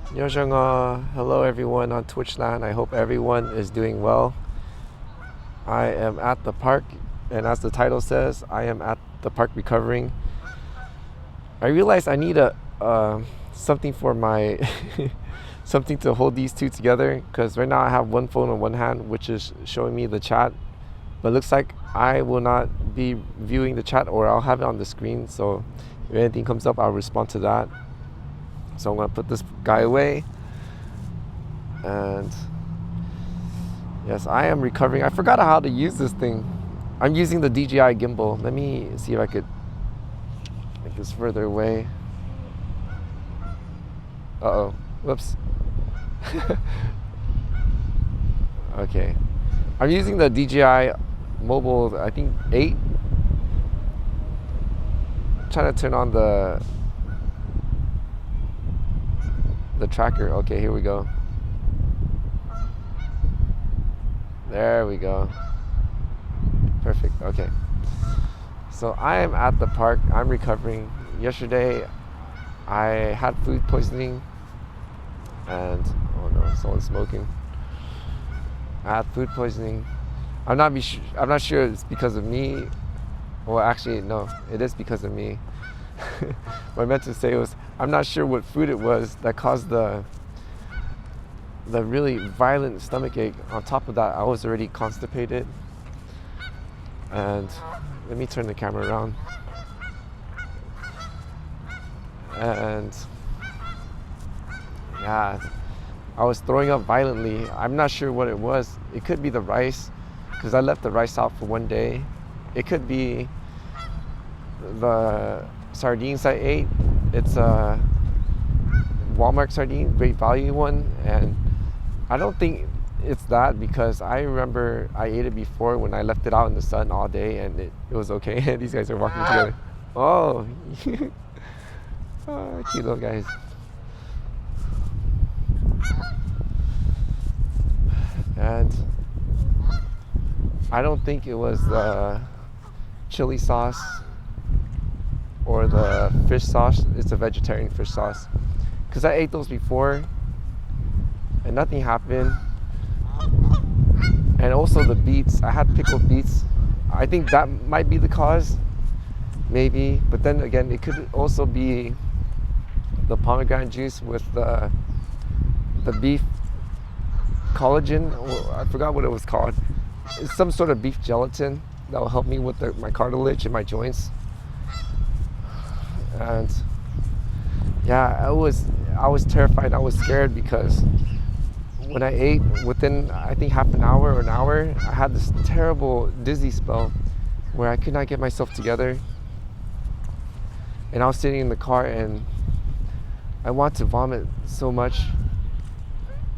Hello everyone on Twitch land. I hope everyone is doing well. I am at the park, and as the title says, I am at the park recovering. I realized I need a something for my something to hold these two together, because right now I have one phone on one hand, which is showing me the chat, but it looks like I will not be viewing the chat, or I'll have it on the screen. So if anything comes up, I'll respond to that. So I'm gonna put this guy away, and yes, I am recovering. I forgot how to use this thing. I'm using the DJI gimbal. Let me see if I could make this further away. Uh-oh, whoops. Okay, I'm using the DJI mobile, I think 8. I'm trying to turn on the tracker. Okay, here we go. There we go. Perfect. Okay, so I am at the park. I'm recovering. Yesterday I had food poisoning, and oh no, someone's smoking. I had food poisoning. I'm not sure it's because of me. Well, actually no, it is because of me. What I meant to say was, I'm not sure what food it was that caused the really violent stomach ache. On top of that, I was already constipated. And let me turn the camera around. And yeah, I was throwing up violently. I'm not sure what it was. It could be the rice, because I left the rice out for one day. It could be the sardines I ate. It's a Walmart sardine, great value one, and I don't think it's that, because I remember I ate it before when I left it out in the sun all day, and it was okay. These guys are walking together. Oh, oh, cute little guys. And I don't think it was the chili sauce or the fish sauce. It's a vegetarian fish sauce, because I ate those before and nothing happened. And also the beets, I had pickled beets. I think that might be the cause, maybe. But then again, it could also be the pomegranate juice with the beef collagen, or I forgot what it was called. It's some sort of beef gelatin that will help me with my cartilage and my joints. And yeah, I was terrified. I was scared, because when I ate, within I think half an hour or an hour, I had this terrible dizzy spell where I could not get myself together. And I was sitting in the car, and I wanted to vomit so much,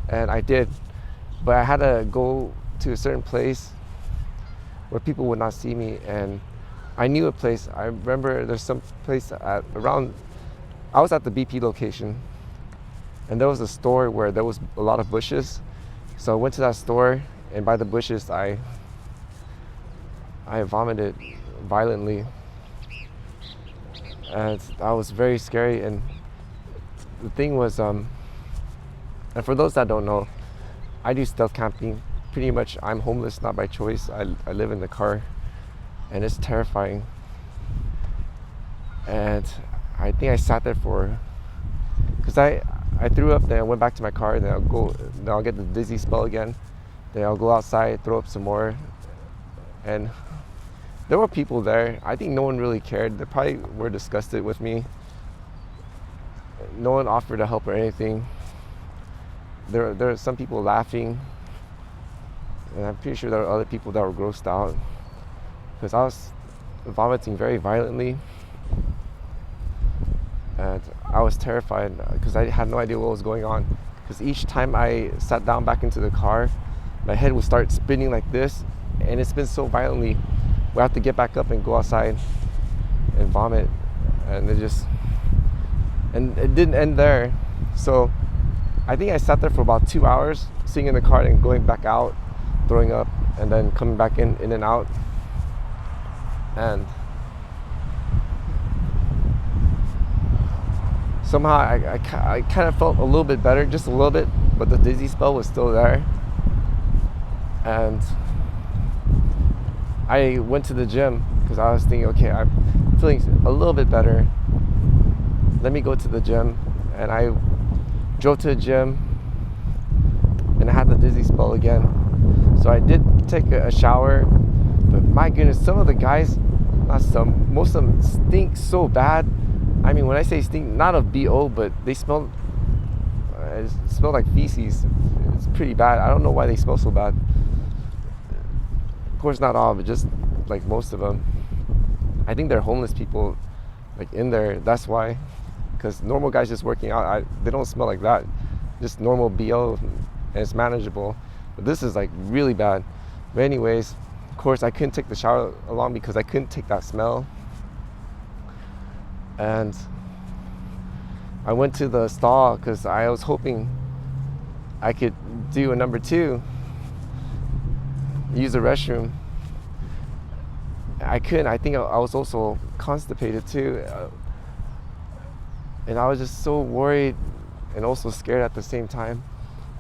and I did, but I had to go to a certain place where people would not see me. And I knew a place. I remember there's some place I was at the BP location, and there was a store where there was a lot of bushes. So I went to that store, and by the bushes, I vomited violently. And that was very scary. And the thing was, and for those that don't know, I do stealth camping. Pretty much, I'm homeless, not by choice. I live in the car, and it's terrifying. And I think I sat there because I threw up, then I went back to my car, then I'll get the dizzy spell again. Then I'll go outside, throw up some more. And there were people there. I think no one really cared. They probably were disgusted with me. No one offered to help or anything. There are some people laughing, and I'm pretty sure there are other people that were grossed out, because I was vomiting very violently. And I was terrified, because I had no idea what was going on. Because each time I sat down back into the car, my head would start spinning like this, and it spins so violently, we have to get back up and go outside and vomit. And it didn't end there. So I think I sat there for about 2 hours, sitting in the car and going back out, throwing up, and then coming back in and out. And somehow I kind of felt a little bit better, just a little bit, but the dizzy spell was still there. And I went to the gym because I was thinking, okay, I'm feeling a little bit better. Let me go to the gym. And I drove to the gym and I had the dizzy spell again. So I did take a shower, but my goodness, some of the guys, not some, most of them stink so bad. I mean, when I say stink, not of BO, but they smell like feces. It's pretty bad. I don't know why they smell so bad. Of course, not all, but just like most of them. I think they're homeless people, like in there. That's why, because normal guys just working out, they don't smell like that. Just normal BO, and it's manageable. But this is like really bad. But anyways, of course, I couldn't take the shower along because I couldn't take that smell. And I went to the stall because I was hoping I could do a number 2, use the restroom. I couldn't. I think I was also constipated too. And I was just so worried and also scared at the same time.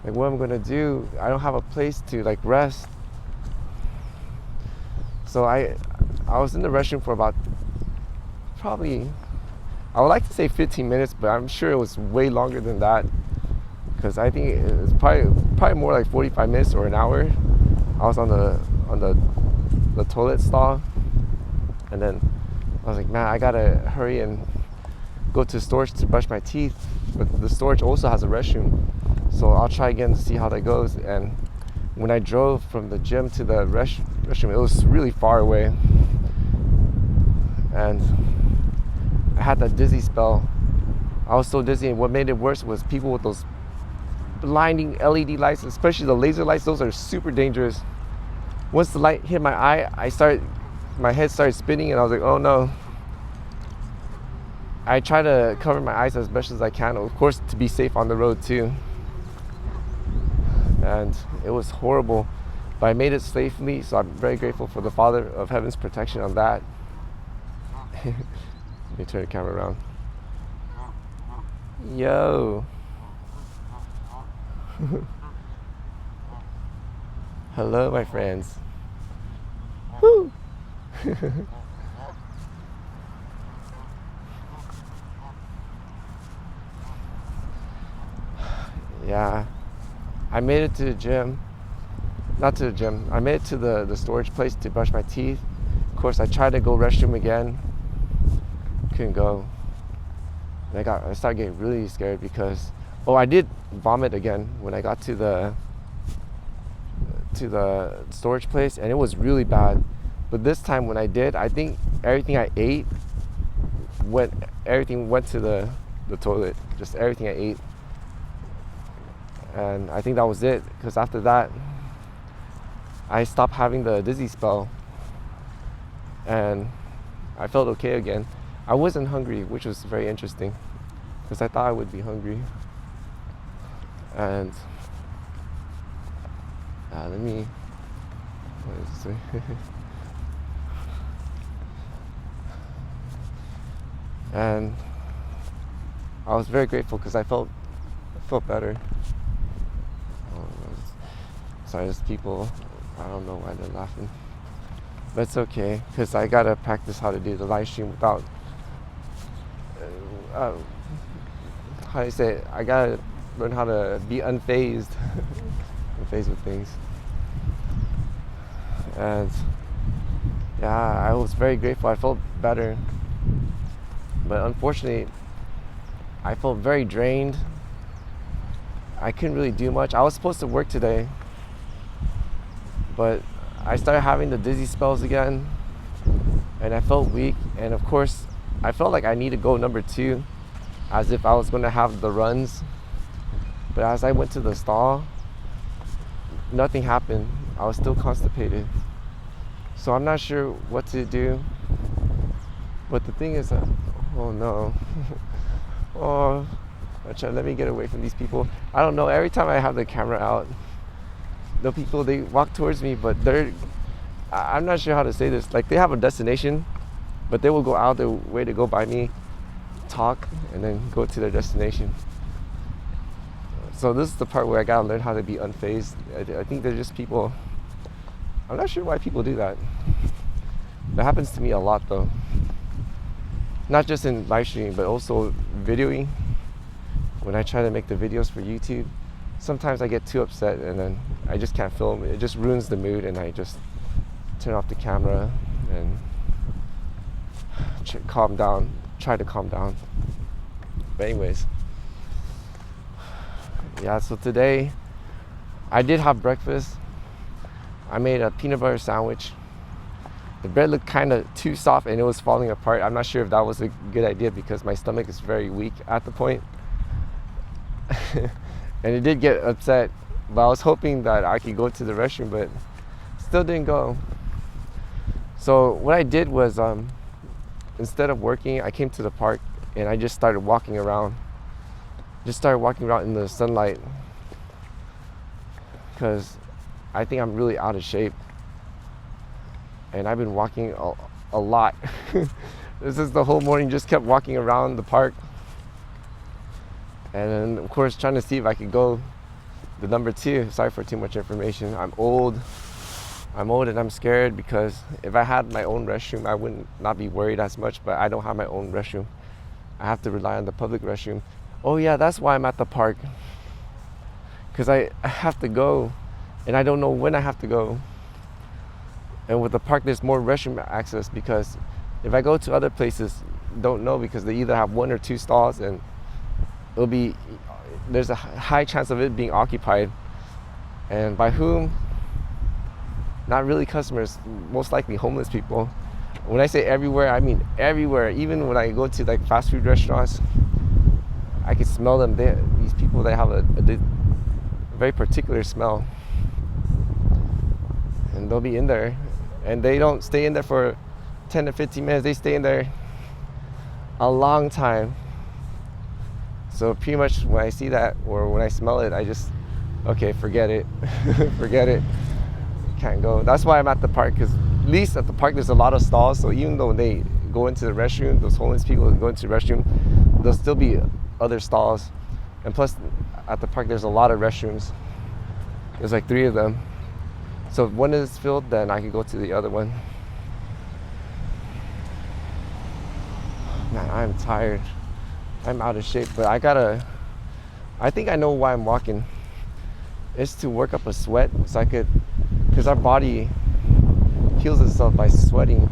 Like, what am I gonna do? I don't have a place to like rest. So I was in the restroom for about probably, I would like to say 15 minutes, but I'm sure it was way longer than that. Because I think it's probably more like 45 minutes or an hour. I was on the toilet stall, and then I was like, man, I gotta hurry and go to storage to brush my teeth. But the storage also has a restroom, so I'll try again to see how that goes. And when I drove from the gym to the restroom, it was really far away, and I had that dizzy spell. I was so dizzy, and what made it worse was people with those blinding LED lights, especially the laser lights. Those are super dangerous. Once the light hit my eye, my head started spinning, and I was like, oh no. I try to cover my eyes as best as I can, of course, to be safe on the road too. And it was horrible, but I made it safely, so I'm very grateful for the Father of Heaven's protection on that. Let me turn the camera around. Yo. Hello, my friends. Woo. Yeah, I made it to the gym. Not to the gym. I made it to the storage place to brush my teeth. Of course, I tried to go restroom again. Couldn't go. And I started getting really scared because, I did vomit again when I got to the storage place, and it was really bad. But this time when I did, I think everything I ate went to the toilet. Just everything I ate. And I think that was it, because after that, I stopped having the dizzy spell, and I felt okay again. I wasn't hungry, which was very interesting, because I thought I would be hungry. And what is this way? And I was very grateful because I felt better. Sorry, there's people, I don't know why they're laughing, but it's okay, because I gotta practice how to do the live stream without, how do you say it? I gotta learn how to be unfazed, unfazed with things. And yeah, I was very grateful. I felt better, but unfortunately, I felt very drained. I couldn't really do much. I was supposed to work today, but I started having the dizzy spells again, and I felt weak. And of course, I felt like I need to go number 2, as if I was going to have the runs. But as I went to the stall, nothing happened. I was still constipated. So I'm not sure what to do. But the thing is, oh no. Oh, let me get away from these people. I don't know, every time I have the camera out, the people, they walk towards me, but I'm not sure how to say this. Like, they have a destination, but they will go out their way to go by me. talk, and then go to their destination. So this is the part where I gotta learn how to be unfazed. I think they're just people. I'm not sure why people do that. That happens to me a lot though. Not just in live streaming, but also videoing. When I try to make the videos for YouTube, sometimes I get too upset and then I just can't film. It just ruins the mood, and I just turn off the camera and calm down. Try to calm down. But anyways, yeah, so today I did have breakfast. I made a peanut butter sandwich. The bread looked kind of too soft and it was falling apart. I'm not sure if that was a good idea because my stomach is very weak at the point. And it did get upset, but I was hoping that I could go to the restroom, but still didn't go. So what I did was, instead of working, I came to the park and I just started walking around. Just started walking around in the sunlight because I think I'm really out of shape. And I've been walking a lot. This is the whole morning, just kept walking around the park. And then of course trying to see if I could go the number 2. Sorry for too much information. I'm old and I'm scared because if I had my own restroom, I wouldn't not be worried as much, but I don't have my own restroom. I have to rely on the public restroom. Oh yeah, that's why I'm at the park. Because I have to go and I don't know when I have to go. And with the park, there's more restroom access because if I go to other places, don't know because they either have 1 or 2 stalls and there's a high chance of it being occupied. And by whom? Not really customers, most likely homeless people. When I say everywhere, I mean everywhere. Even when I go to like fast food restaurants, I can smell them. These people, they have a very particular smell. And they'll be in there. And they don't stay in there for 10 to 15 minutes. They stay in there a long time. So pretty much when I see that or when I smell it, I just, okay, forget it. Forget it. Can't go. That's why I'm at the park, because at least at the park there's a lot of stalls. So even though they go into the restroom, those homeless people go into the restroom, there'll still be other stalls. And plus at the park there's a lot of restrooms. There's like 3 of them. So if one is filled, then I can go to the other one. Man, I'm tired. I'm out of shape, but I think I know why I'm walking. It's to work up a sweat so I could, because our body heals itself by sweating.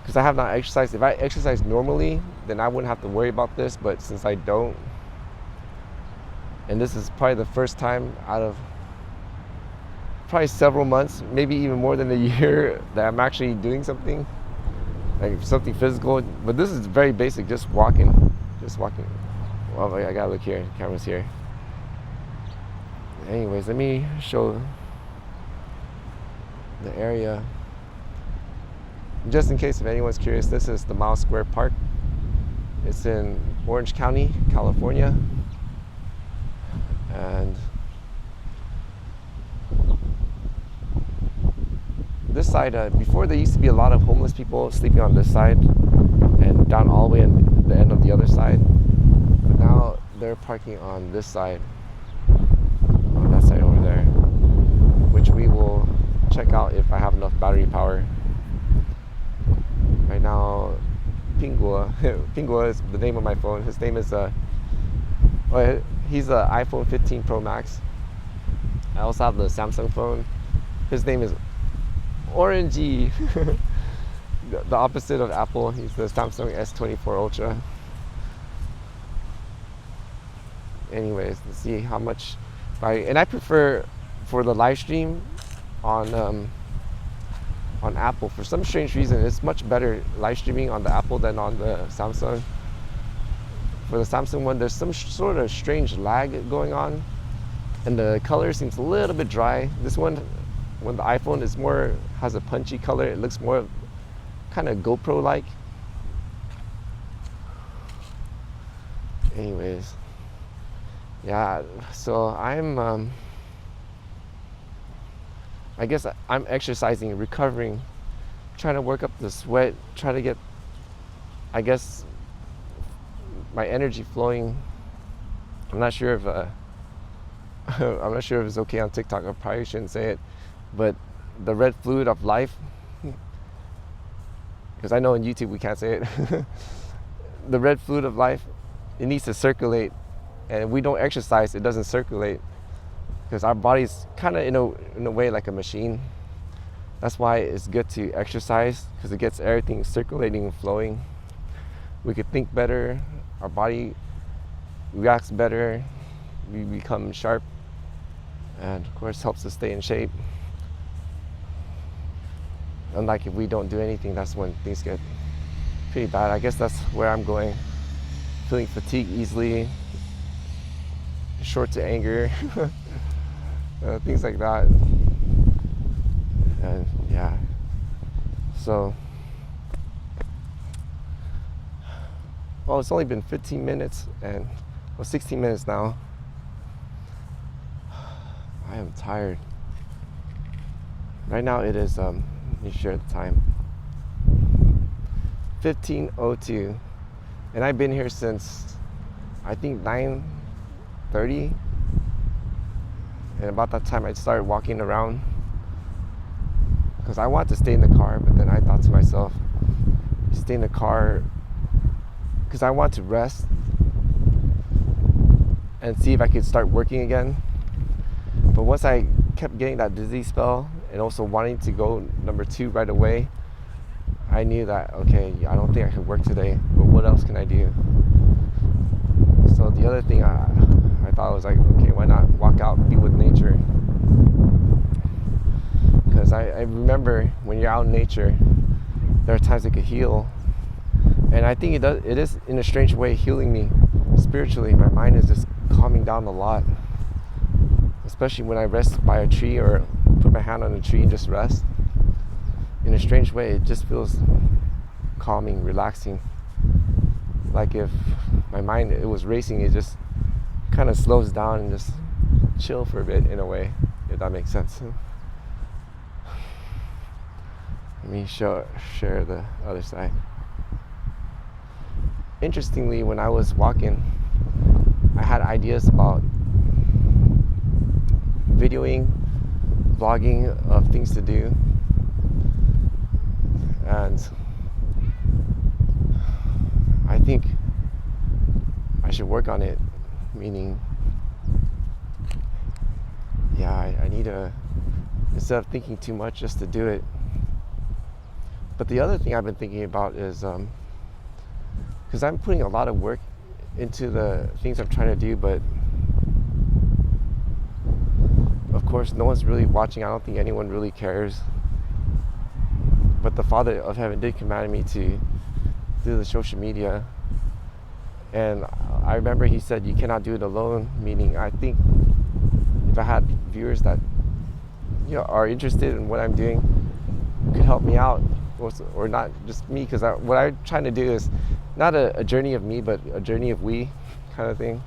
Because I have not exercised. If I exercised normally, then I wouldn't have to worry about this, but since I don't, and this is probably the first time out of probably several months, maybe even more than a year, that I'm actually doing something, like something physical. But this is very basic, just walking. Well, I gotta look here, the camera's here. Anyways, let me show the area. Just in case if anyone's curious, this is the Mile Square Park. It's in Orange County, California. And this side, before there used to be a lot of homeless people sleeping on this side and down all the way at the end of the other side. But now they're parking on this side, on that side over there, which we will check out if I have enough battery power. Right now, Pingua is the name of my phone. His name is, he's an iPhone 15 Pro Max. I also have the Samsung phone. His name is Orangey. The opposite of Apple. He's the Samsung S24 Ultra. Anyways, let's see how much. And I prefer for the live stream on Apple. For some strange reason, it's much better live streaming on the Apple than on the Samsung. For the Samsung one, there's some sort of strange lag going on, and the color seems a little bit dry. This one, when the iPhone is has a punchy color, it looks more kind of GoPro-like. Anyways, yeah, so I guess I'm exercising, recovering, trying to work up the sweat, try to get I guess my energy flowing. I'm not sure if I'm not sure if it's okay on TikTok. I probably shouldn't say it, but the red fluid of life, because I know on YouTube we can't say it. The red fluid of life, it needs to circulate, and if we don't exercise, it doesn't circulate, because our body's kind of in a way like a machine. That's why it's good to exercise, because it gets everything circulating and flowing. We could think better, our body reacts better, we become sharp, and of course helps us stay in shape. Unlike if we don't do anything, that's when things get pretty bad. I guess that's where I'm going. Feeling fatigued easily, short to anger, things like that. And yeah, so, well, it's only been 15 minutes and, well, 16 minutes now. I am tired. Right now it is, let me share the time, 15:02, and I've been here since, I think, 9:30, and about that time I started walking around, because I wanted to stay in the car, but then I thought to myself, stay in the car, because I want to rest and see if I could start working again. But once I kept getting that dizzy spell and also wanting to go number 2 right away, I knew that, okay, I don't think I could work today, but what else can I do? So the other thing I thought was like, okay, why not walk out, be with nature? Because I remember when you're out in nature, there are times it could heal. And I think it is in a strange way healing me spiritually. My mind is just calming down a lot. Especially when I rest by a tree or put my hand on a tree and just rest. In a strange way, it just feels calming, relaxing. Like if my mind, it was racing, it just kind of slows down and just chill for a bit in a way, if that makes sense. Let me share the other side. Interestingly, when I was walking, I had ideas about videoing, vlogging of things to do, and I think I should work on it, meaning, yeah, I need to, instead of thinking too much, just to do it. But the other thing I've been thinking about is, because I'm putting a lot of work into the things I'm trying to do, but of course no one's really watching. I don't think anyone really cares. But the Father of Heaven did command me to do the social media, and I remember He said you cannot do it alone, meaning I think if I had viewers that are interested in what I'm doing, could help me out, or not just me, because what I'm trying to do is not a journey of me, but a journey of we kind of thing.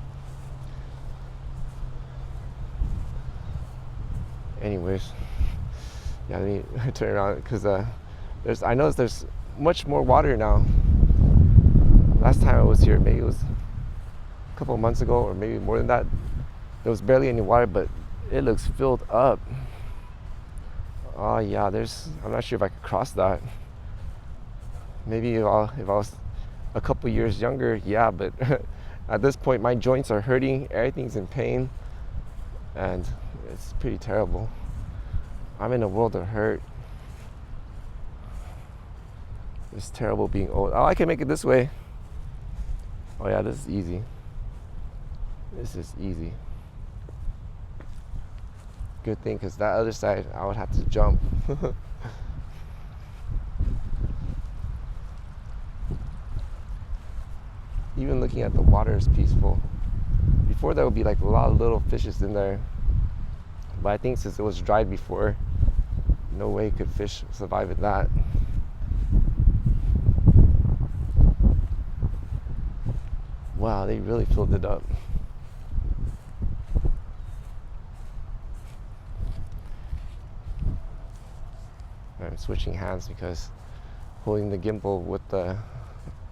Anyways, yeah, let me turn around, because I noticed there's much more water now. Last time I was here, maybe it was a couple of months ago, or maybe more than that, there was barely any water, but it looks filled up. Oh yeah, I'm not sure if I could cross that. Maybe if I was a couple years younger, yeah, but at this point my joints are hurting, everything's in pain, and it's pretty terrible. I'm in a world of hurt. It's terrible being old. Oh, I can make it this way. Oh yeah, this is easy. This is easy. Good thing, because that other side I would have to jump. Even looking at the water is peaceful. Before there would be like a lot of little fishes in there, but I think since it was dried before, no way could fish survive in that. Wow, they really filled it up. I'm switching hands because holding the gimbal with the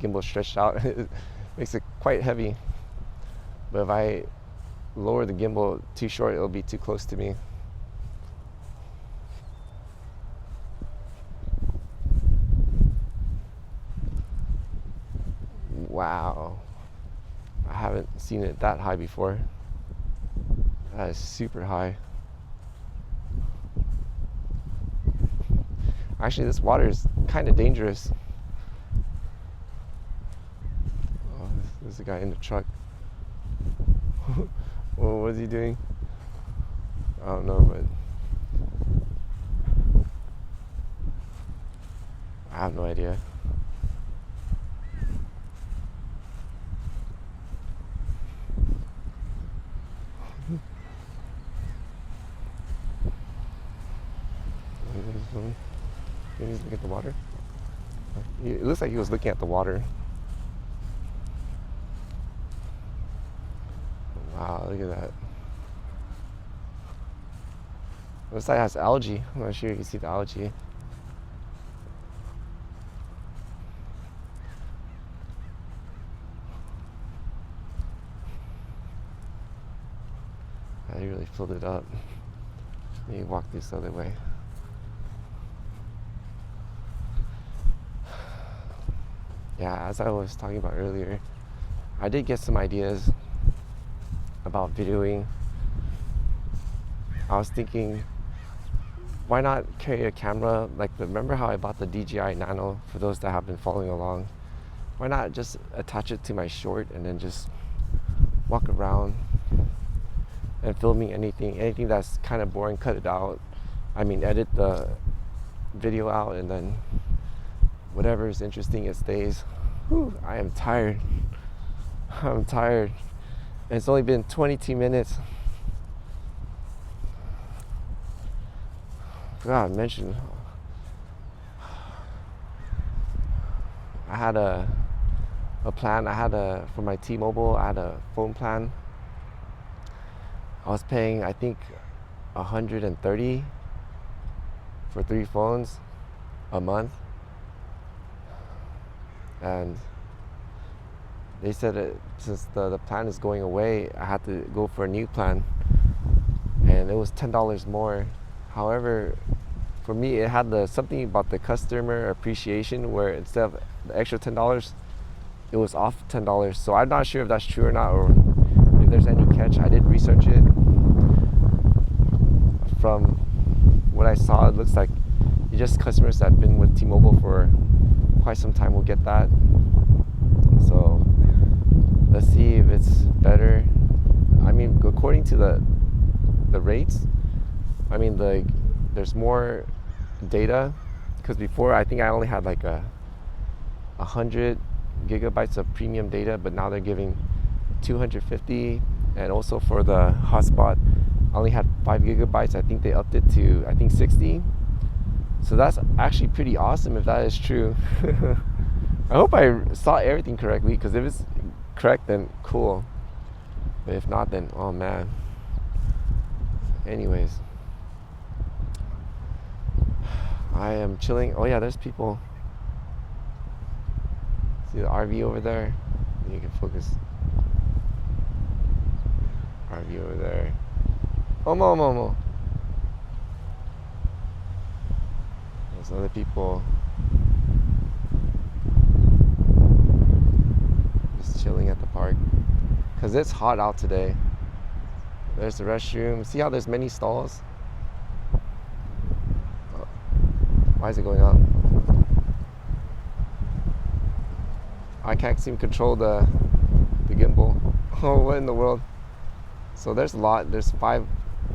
gimbal stretched out. It makes it quite heavy. But if I lower the gimbal too short, it'll be too close to me. Wow. I haven't seen it that high before. That is super high. Actually, this water is kind of dangerous. Oh, there's a guy in the truck. Well, what is he doing? I don't know, but I have no idea. Maybe he's looking at the water. It looks like he was looking at the water. Wow, look at that. This side has algae. I'm not sure you can see the algae. I really filled it up. Let me walk this other way. Yeah, as I was talking about earlier, I did get some ideas about videoing. I was thinking, why not carry a camera? Like, remember how I bought the DJI Nano, for those that have been following along? Why not just attach it to my short and then just walk around and filming anything that's kind of boring, cut it out. I mean, edit the video out, and then whatever is interesting, it stays. Whew, I am tired. I'm tired. And it's only been 22 minutes. Forgot to mention, I had a plan. For my T-Mobile, I had a phone plan. I was paying, I think, $130 for 3 phones a month. And they said that since the plan is going away, I had to go for a new plan, and it was $10 more. However, for me, it had something about the customer appreciation, where instead of the extra $10, it was off $10. So I'm not sure if that's true or not, or if there's any catch. I did research it. From what I saw, it looks like just customers that have been with T-Mobile for quite some time will get that. So let's see if it's better. I mean, according to the rates, I mean, there's more data, because before I think I only had like 100 gigabytes of premium data, but now they're giving 250, and also for the hotspot I only had 5 gigabytes. I think they upped it to 60. So that's actually pretty awesome if that is true. I hope I saw everything correctly, because if it's correct, then cool. But if not, then oh man. Anyways, I am chilling. Oh yeah, there's people. See the RV over there? You can focus. RV over there. Momo. There's other people just chilling at the park, because it's hot out today. There's the restroom. See how there's many stalls? Oh, why is it going up? I can't seem to control the gimbal. Oh, what in the world? So there's a lot. There's five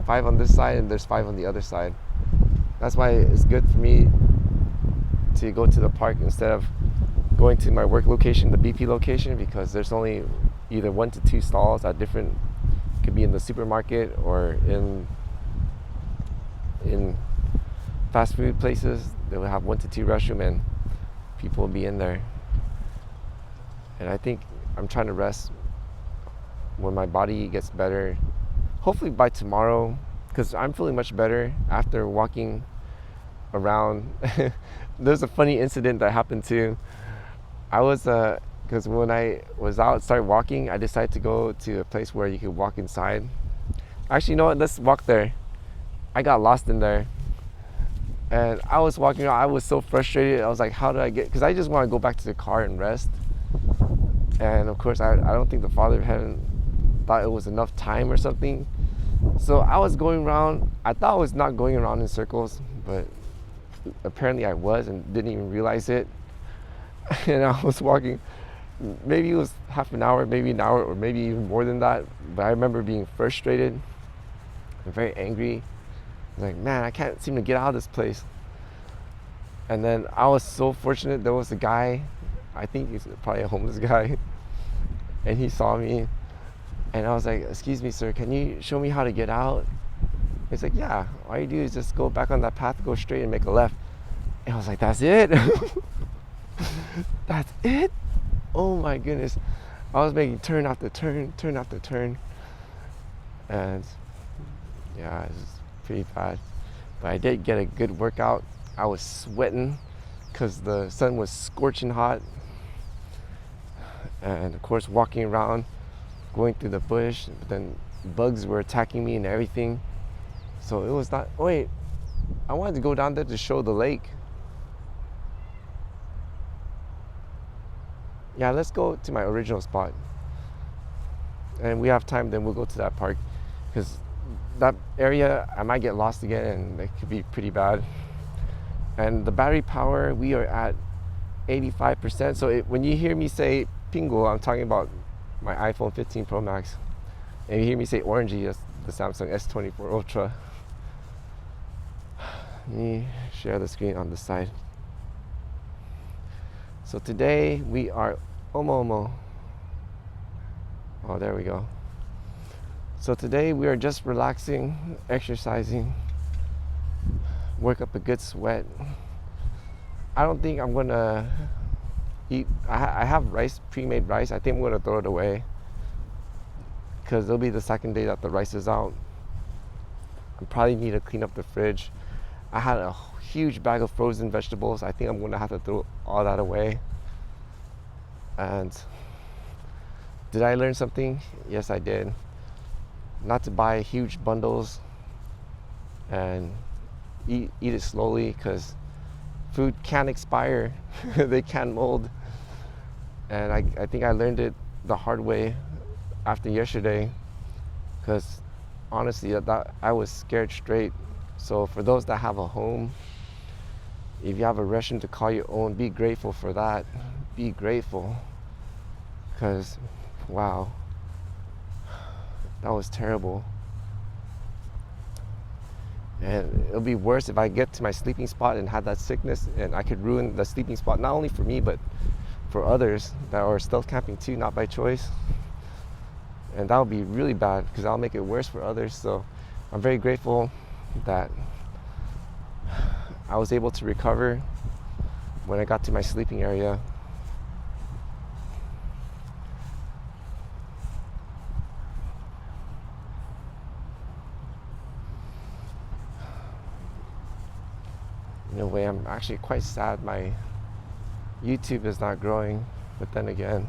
on this side, and there's 5 on the other side. That's why it's good for me to go to the park instead of going to my work location, the BP location, because there's only either 1 to 2 stalls at different, could be in the supermarket or in fast food places. They will have 1 to 2 restroom, and people will be in there. And I think I'm trying to rest when my body gets better, hopefully by tomorrow, because I'm feeling much better after walking around. There's a funny incident that happened too. I was because when I was out, started walking, I decided to go to a place where you could walk inside. Actually, you know what? Let's walk there. I got lost in there, and I was walking around. I was so frustrated. I was like, how did I get? Because I just want to go back to the car and rest. And of course, I don't think the father hadn't thought it was enough time or something. So I was going around. I thought I was not going around in circles, but apparently I was and didn't even realize it. And I was walking, maybe it was half an hour, maybe an hour, or maybe even more than that. But I remember being frustrated and very angry. I was like, man, I can't seem to get out of this place. And then I was so fortunate, there was a guy, I think he's probably a homeless guy, and he saw me. And I was like, excuse me, sir, can you show me how to get out? He's like, yeah, all you do is just go back on that path, go straight and make a left. And I was like, that's it? That's it? Oh my goodness. I was making turn after turn, turn after turn. And yeah, it was pretty bad. But I did get a good workout. I was sweating because the sun was scorching hot. And of course, walking around, going through the bush, but then bugs were attacking me and everything. So it was not, wait, I wanted to go down there to show the lake. Yeah, let's go to my original spot. And we have time, then we'll go to that park. Because that area, I might get lost again and it could be pretty bad. And the battery power, we are at 85%. So when you hear me say Pingo, I'm talking about my iPhone 15 Pro Max. And you hear me say orangey, that's the Samsung S24 Ultra. Let me share the screen on the side. So today we are Omo. Oh, there we go. So today we are just relaxing, exercising, work up a good sweat. I don't think I'm gonna eat. I have rice, pre-made rice. I think I'm gonna throw it away because it'll be the second day that the rice is out. I probably need to clean up the fridge. I had a huge bag of frozen vegetables. I think I'm gonna have to throw all that away. And did I learn something? Yes, I did. Not to buy huge bundles and eat it slowly, because food can expire. They can mold. And I think I learned it the hard way after yesterday, because honestly that I was scared straight. So for those that have a home, if you have a restaurant to call your own, be grateful for that. Be grateful, because wow, that was terrible. And it'll be worse if I get to my sleeping spot and have that sickness, and I could ruin the sleeping spot, not only for me, but for others that are stealth camping too, not by choice. And that would be really bad, because I'll make it worse for others. So I'm very grateful that I was able to recover when I got to my sleeping area. In a way, I'm actually quite sad my YouTube is not growing, but then again,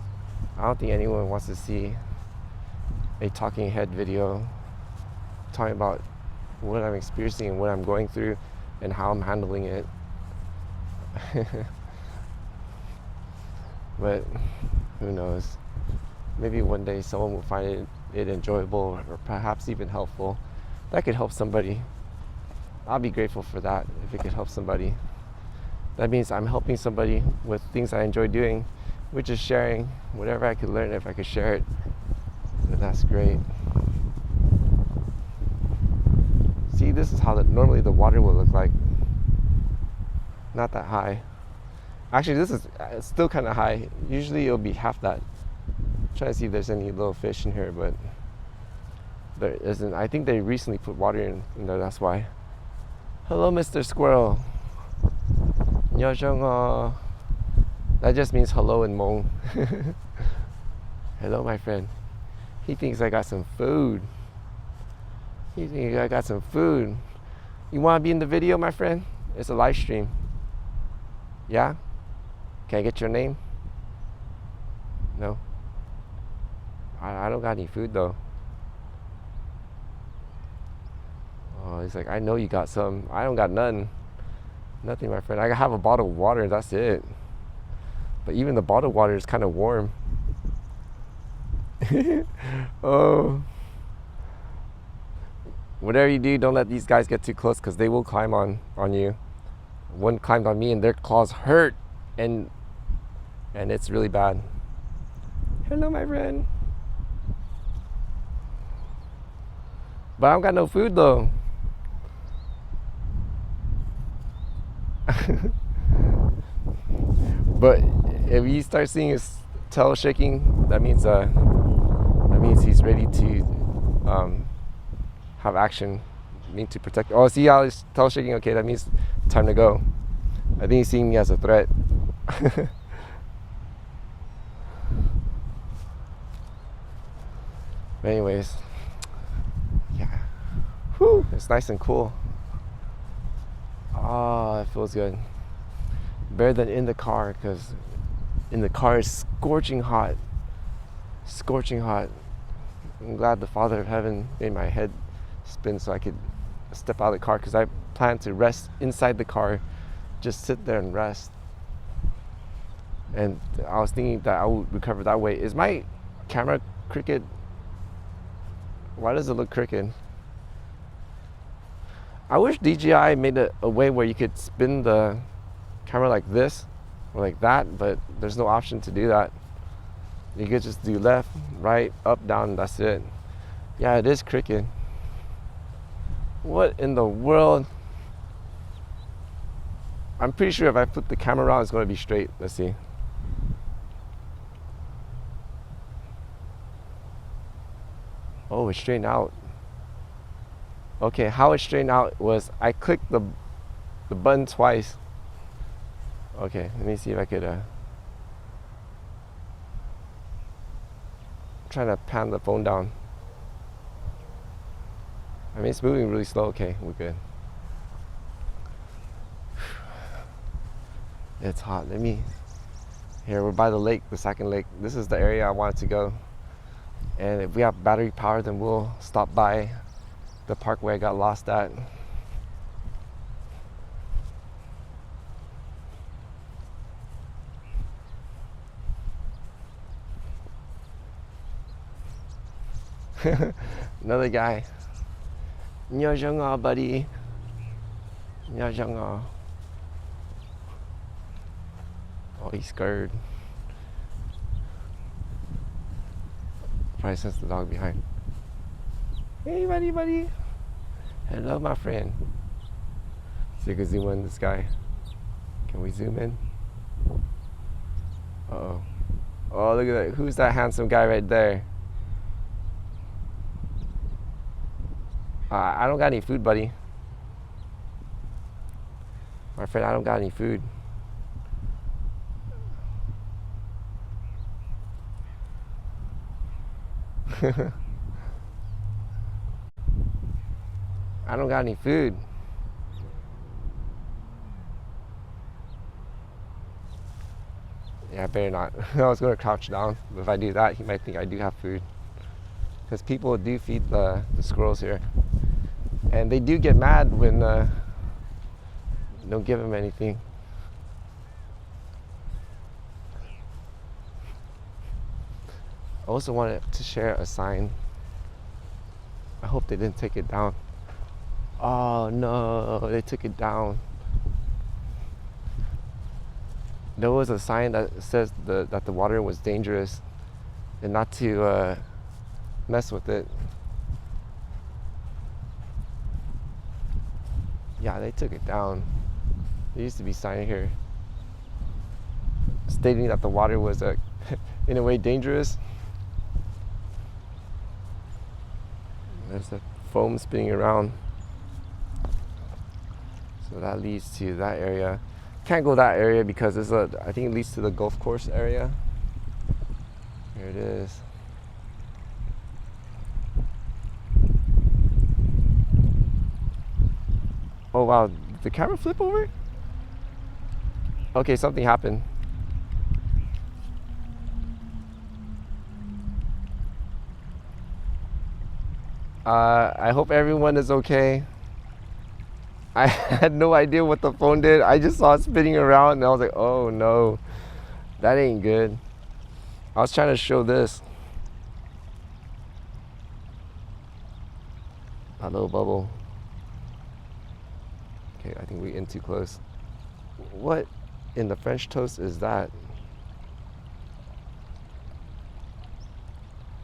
I don't think anyone wants to see a talking head video talking about what I'm experiencing and what I'm going through and how I'm handling it. But who knows? Maybe one day someone will find it enjoyable, or perhaps even helpful. That could help somebody. I'll be grateful for that if it could help somebody. That means I'm helping somebody with things I enjoy doing, which is sharing whatever I could learn. If I could share it, then that's great. See, this is how normally the water will look like. Not that high. Actually, this is still kind of high. Usually it'll be half that. I'm trying to see if there's any little fish in here, but there isn't. I think they recently put water in there, that's why. Hello, Mr. Squirrel. Nyojong. That just means hello in Hmong. Hello, my friend. He thinks I got some food. He thinks I got some food. You want to be in the video, my friend? It's a live stream. Yeah? Can I get your name? No? I don't got any food though. Oh, he's like, I know you got some. I don't got none. Nothing, my friend. I have a bottle of water, that's it. But even the bottled water is kind of warm. Oh. Whatever you do, don't let these guys get too close because they will climb on you. One climbed on me and their claws hurt and it's really bad. Hello, my friend. But I don't got no food though. But if you start seeing his tail shaking, that means he's ready to have action. Mean to protect. Oh, see how his tail shaking? Okay, that means time to go. I think he's seeing me as a threat. But anyways, yeah. Whew, it's nice and cool. Oh, it feels good. Better than in the car, because in the car is scorching hot. Scorching hot. I'm glad the Father of Heaven made my head spin so I could step out of the car, because I plan to rest inside the car, just sit there and rest. And I was thinking that I would recover that way. Is my camera crooked? Why does it look crooked? I wish DJI made a way where you could spin the camera like this or like that, but there's no option to do that. You could just do left, right, up, down, that's it. Yeah, it is crooked. What in the world? I'm pretty sure if I put the camera around, it's going to be straight. Let's see. Oh, it's straightened out. Okay, how it straightened out was I clicked the button twice. Okay, let me see if I could trying to pan the phone down. I mean, it's moving really slow. Okay, we're good. It's hot. Here, we're by the lake, the second lake. This is the area I wanted to go. And if we have battery power, then we'll stop by the park where I got lost at. Another guy. Nyob, buddy. Nyob. Oh, he's scared. Probably sense the dog behind. Hey, buddy. Hello, my friend. So you can zoom in this guy. Can we zoom in? Uh-oh. Oh, look at that. Who's that handsome guy right there? I don't got any food, buddy. My friend, I don't got any food. I don't got any food. Yeah, I better not. I was going to crouch down, but if I do that, he might think I do have food. Because people do feed the squirrels here. And they do get mad when don't give them anything. I also wanted to share a sign. I hope they didn't take it down. Oh no, they took it down. There was a sign that says that the water was dangerous and not to mess with it. Yeah, they took it down. There used to be a sign here stating that the water was in a way dangerous. There's the foam spinning around. So that leads to that area. Can't go that area because there's I think it leads to the golf course area. Here it is. Oh wow, did the camera flip over? Okay, something happened. I hope everyone is okay. I had no idea what the phone did. I just saw it spinning around and I was like, oh no, that ain't good. I was trying to show this. A little bubble. Okay, I think we're in too close. What in the French toast is that?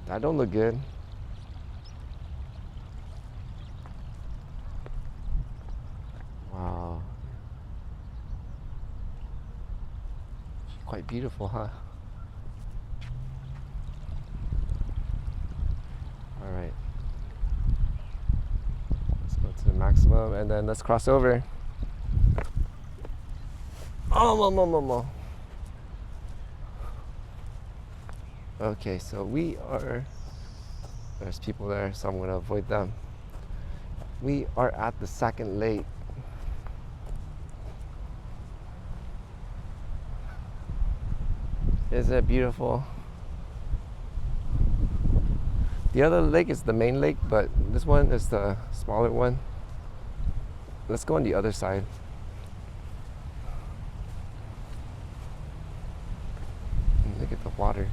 That don't look good. Wow. Quite beautiful, huh? All right. Let's go to the maximum and then let's cross over. Oh. Okay, so there's people there, so I'm gonna avoid them. We are at the second lake. Isn't it beautiful? The other lake is the main lake, but this one is the smaller one. Let's go on the other side. Look at the water.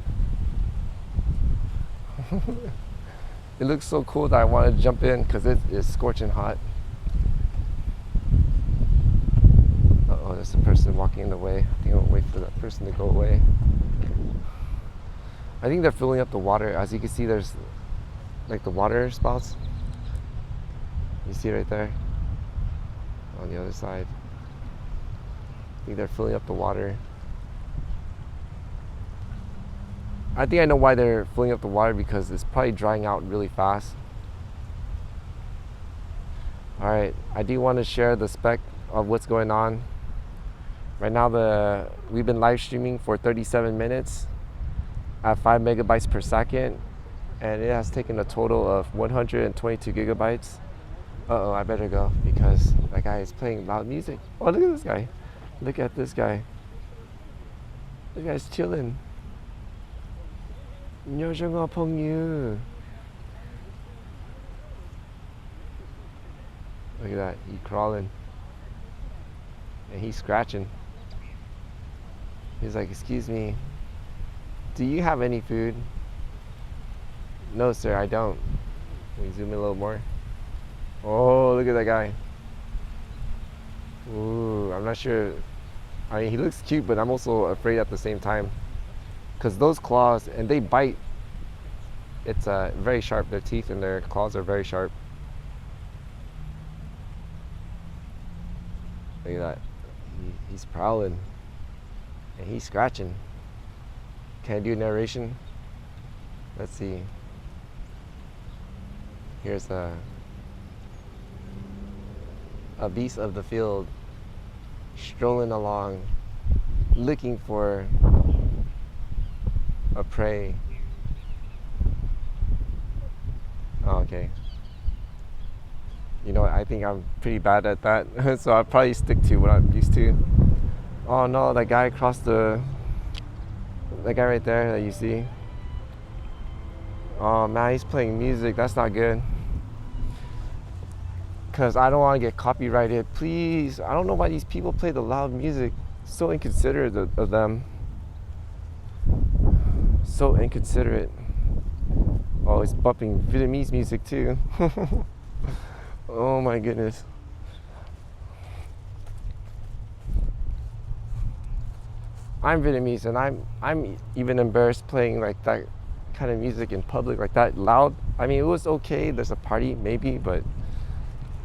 It looks so cool that I want to jump in because it is scorching hot. Uh-oh, there's a person walking in the way. I think I'll wait for that person to go away. I think they're filling up the water. As you can see, there's like the water spouts. You see right there on the other side. I think they're filling up the water. I think I know why they're filling up the water, because it's probably drying out really fast. Alright, I do want to share the spec of what's going on. Right now we've been live streaming for 37 minutes at 5 megabytes per second, and it has taken a total of 122 gigabytes. Uh-oh, I better go because that guy is playing loud music. Oh, look at this guy. Look at this guy. This guy's chilling. Nyob. Look at that, he's crawling. And he's scratching. He's like, excuse me, do you have any food? No, sir, I don't. Can we zoom in a little more? Oh, look at that guy. Ooh, I'm not sure. I mean, he looks cute, but I'm also afraid at the same time. Because those claws, and they bite, it's very sharp. Their teeth and their claws are very sharp. Look at that. He's prowling. And he's scratching. Can I do narration? Let's see. Here's a beast of the field strolling along, looking for a prey. Oh, okay. You know what? I think I'm pretty bad at that, so I'll probably stick to what I'm used to. Oh no, that guy across that guy right there that you see. Oh man, he's playing music. That's not good. Because I don't want to get copyrighted. Please, I don't know why these people play the loud music. So inconsiderate of them. So inconsiderate. Oh, he's bumping Vietnamese music too. Oh my goodness. I'm Vietnamese, and I'm even embarrassed playing like that kind of music in public, like that loud. I mean, it was okay, there's a party maybe, but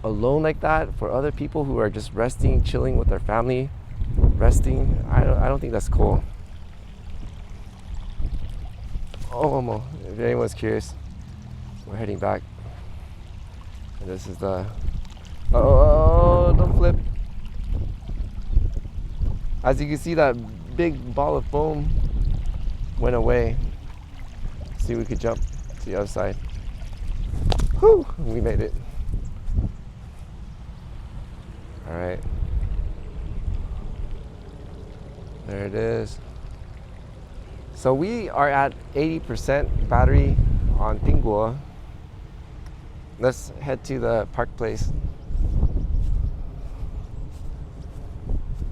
alone like that for other people who are just resting, chilling with their family, resting, I don't think that's cool. Oh, Momo, if anyone's curious, we're heading back. And this is the, oh, don't flip. As you can see, that big ball of foam went away. See if we could jump to the other side. Whew, we made it. All right. There it is. So we are at 80% battery on Pingguo. let's head to the park place.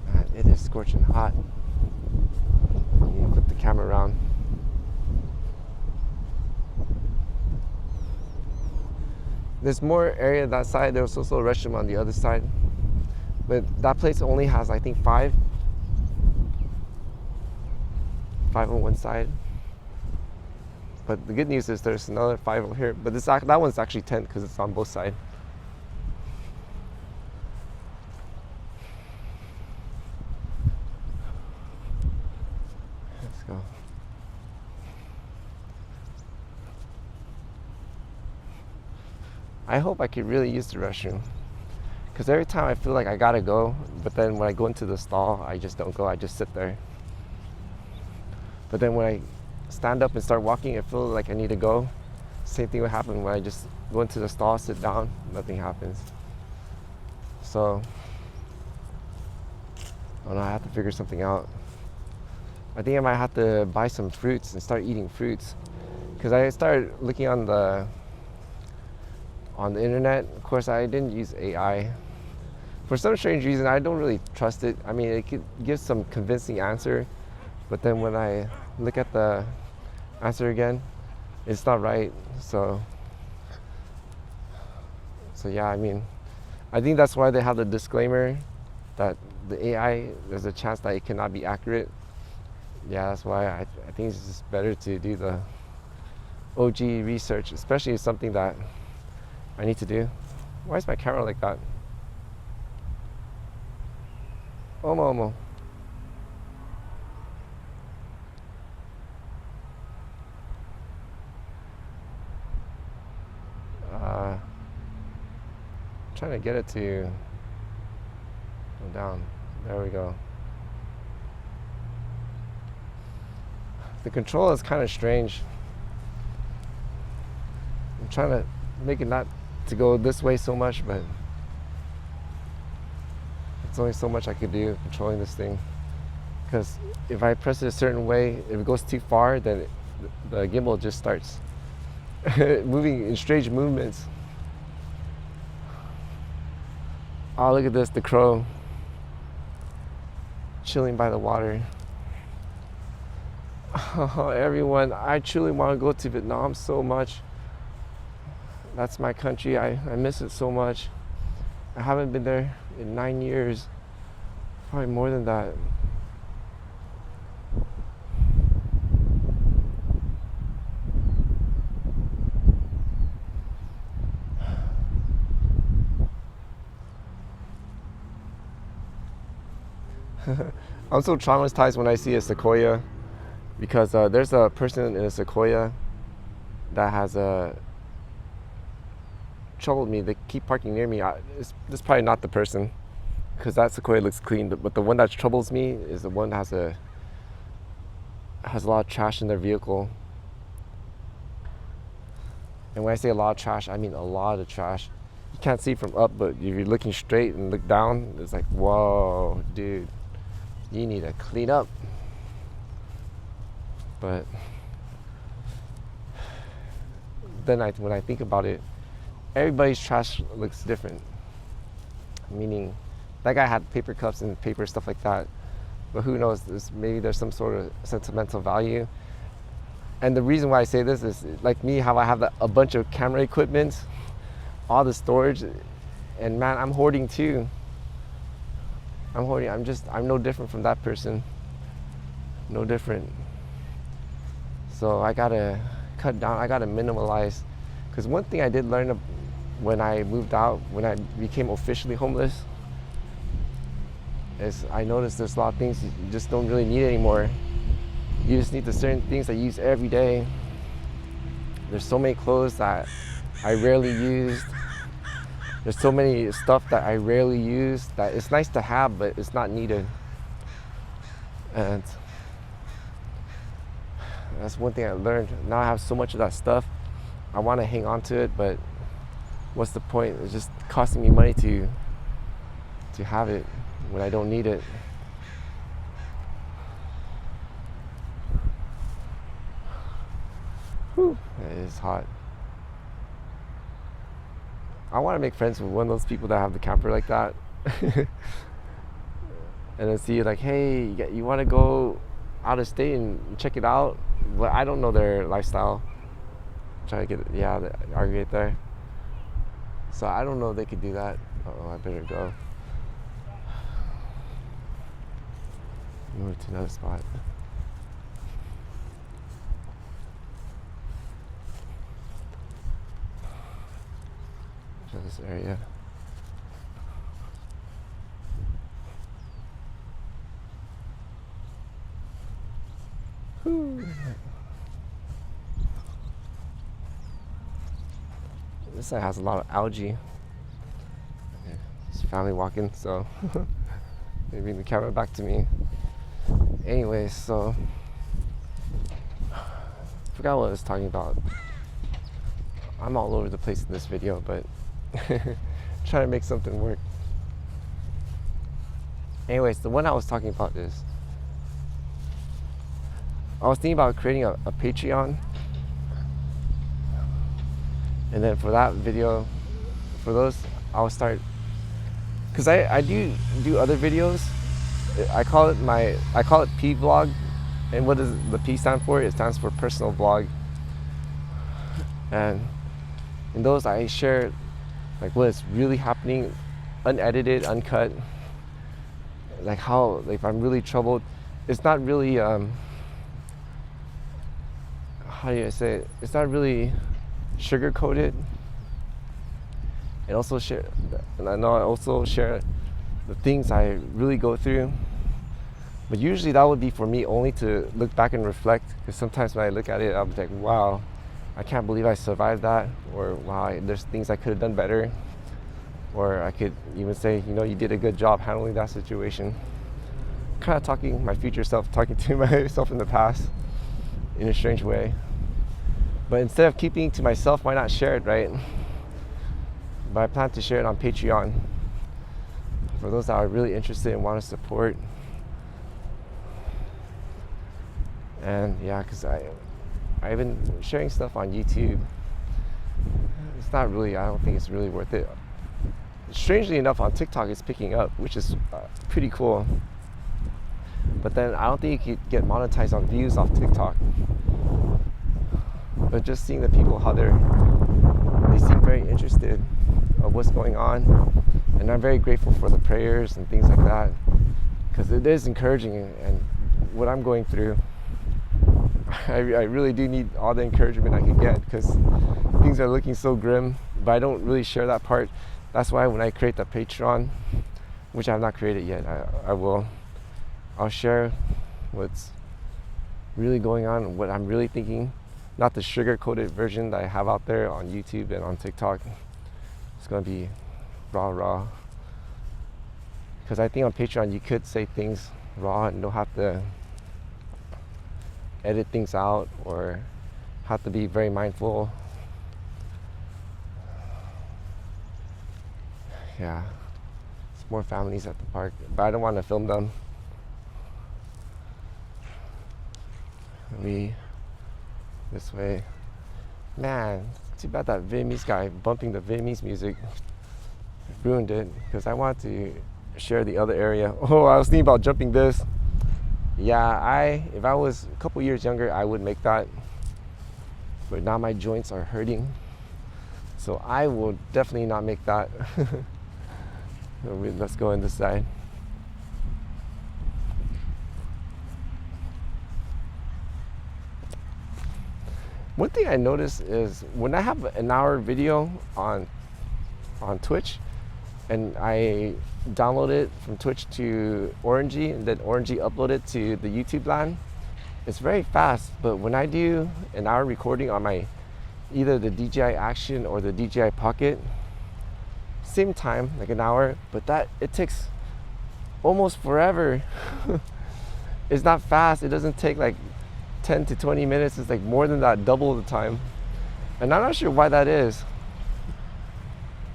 Man, it is scorching hot. You flip the camera around. There's more area that side. There was also a restroom on the other side. But that place only has, I think, five on one side. But the good news is there's another 5 over here. But that one's actually 10 because it's on both sides. Let's go. I hope I could really use the restroom. Because every time I feel like I gotta go, but then when I go into the stall, I just don't go, I just sit there. But then when I stand up and start walking, I feel like I need to go. Same thing would happen when I just go into the stall, sit down, nothing happens. So, I don't know, I have to figure something out. I think I might have to buy some fruits and start eating fruits. Because I started looking on the internet. Of course, I didn't use AI. For some strange reason, I don't really trust it. I mean, it could give some convincing answer, but then when I look at the answer again, it's not right. So yeah, I mean, I think that's why they have the disclaimer that the AI, there's a chance that it cannot be accurate. Yeah, that's why I think it's just better to do the OG research, especially if something that I need to do. Why is my camera like that? Omo. Trying to get it to go down. There we go. The control is kind of strange. I'm trying to make it not to go this way so much, but it's only so much I could do controlling this thing. Because if I press it a certain way, if it goes too far, then the gimbal just starts moving in strange movements. Oh, look at this, the crow chilling by the water. Oh, everyone, I truly want to go to Vietnam so much. That's my country. I miss it so much. I haven't been there in 9 years, probably more than that. I'm so traumatized when I see a sequoia, because there's a person in a sequoia that has troubled me. They keep parking near me. This is probably not the person, because that sequoia looks clean, but the one that troubles me is the one that has a lot of trash in their vehicle. And when I say a lot of trash, I mean a lot of trash. You can't see from up, but if you're looking straight and look down, it's like, whoa, dude, you need to clean up. But then when I think about it, everybody's trash looks different. Meaning, that guy had paper cups and paper stuff like that, but who knows? Maybe there's some sort of sentimental value. And the reason why I say this is, like me, how I have a bunch of camera equipment, all the storage, and man, I'm hoarding too. I'm hoarding. I'm no different from that person. No different. So I gotta cut down. I gotta minimalize. Because one thing I did learn when I moved out, when I became officially homeless, is I noticed there's a lot of things you just don't really need anymore. You just need the certain things that you use every day. There's so many clothes that I rarely used. There's so many stuff that I rarely use that it's nice to have, but it's not needed. And that's one thing I learned. Now I have so much of that stuff. I want to hang on to it, but what's the point? It's just costing me money to have it when I don't need it. Whew, it is hot. I want to make friends with one of those people that have the camper like that. And then see like, hey, you want to go out of state and check it out? Well, I don't know their lifestyle. Try to get it, yeah, the argue right there. So I don't know if they could do that. Oh, I better go. Move to another spot. Show this area. Whew. This side has a lot of algae. It's family walking, so maybe the camera back to me. Anyways, so I forgot what I was talking about. I'm all over the place in this video, but trying to make something work. Anyways, the one I was talking about is I was thinking about creating a Patreon, and then for that video, for those, I'll start, because I do other videos. I call it P vlog, and what does the P stand for? It stands for personal vlog. And in those I share like what is really happening, unedited, uncut. Like how, like if I'm really troubled, it's not really how do I say it? It's not really sugar coated. And also share, and I know I also share the things I really go through. But usually that would be for me only to look back and reflect, because sometimes when I look at it, I'll be like, wow, I can't believe I survived that, or wow, there's things I could have done better, or I could even say, you know, you did a good job handling that situation. Kind of talking my future self, talking to myself in the past in a strange way. But instead of keeping to myself, why not share it, right? But I plan to share it on Patreon for those that are really interested and want to support. And yeah, because I've been sharing stuff on YouTube. It's not really, I don't think it's really worth it. Strangely enough, on TikTok it's picking up, which is pretty cool. But then I don't think you could get monetized on views off TikTok. But just seeing the people, how they seem very interested of what's going on. And I'm very grateful for the prayers and things like that, because it is encouraging. And what I'm going through, I really do need all the encouragement I can get, because things are looking so grim, but I don't really share that part. That's why when I create the Patreon, which I have not created yet, I'll share what's really going on and what I'm really thinking, not the sugar-coated version that I have out there on YouTube and on TikTok. It's gonna be raw, because I think on Patreon you could say things raw and don't have to edit things out or have to be very mindful. Yeah, it's more families at the park, but I don't want to film them. This way. Man, too bad that Vietnamese guy bumping the Vietnamese music ruined it, because I want to share the other area. Oh, I was thinking about jumping this. Yeah, if I was a couple years younger, I would make that. But now my joints are hurting, so I will definitely not make that. Let's go on this side. One thing I noticed is when I have an hour video on Twitch, and I download it from Twitch to Orangey, and then Orangey upload it to the YouTube land, it's very fast. But when I do an hour recording on my either the DJI Action or the DJI Pocket, same time, like an hour, but it takes almost forever. It's not fast. It doesn't take like 10 to 20 minutes. It's like more than that, double the time. And I'm not sure why that is,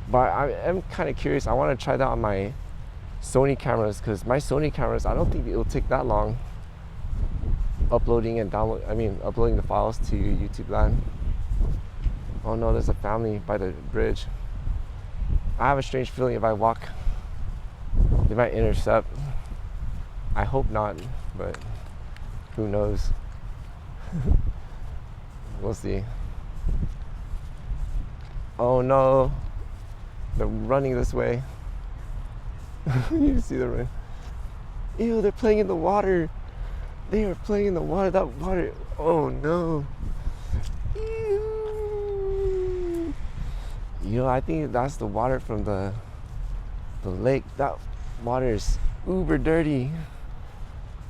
but I am kind of curious. I want to try that on my Sony cameras, because my Sony cameras, I don't think it'll take that long uploading the files to YouTube land. Oh no, there's a family by the bridge. I have a strange feeling if I walk, they might intercept. I hope not, but who knows? We'll see. Oh no, they're running this way. You see them run. Ew, they're playing in the water. They are playing in the water. That water, oh no. Ew. You know, I think that's the water from the lake. That water is uber dirty.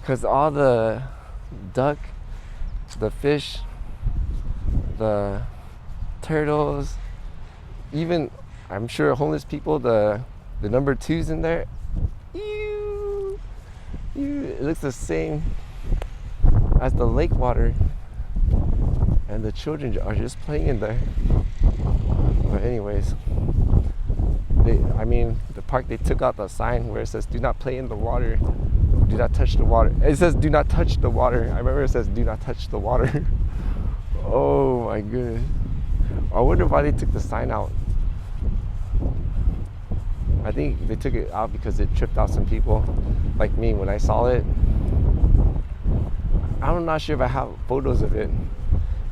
Because all the duck, the fish, the turtles, even I'm sure homeless people, the number 2s in there, ew, it looks the same as the lake water, and the children are just playing in there. But anyways, the park, they took out the sign where it says do not play in the water, do not touch the water. It says do not touch the water. I remember it says do not touch the water. Oh my goodness. I wonder why they took the sign out. I think they took it out because it tripped out some people, like me when I saw it. I'm not sure if I have photos of it.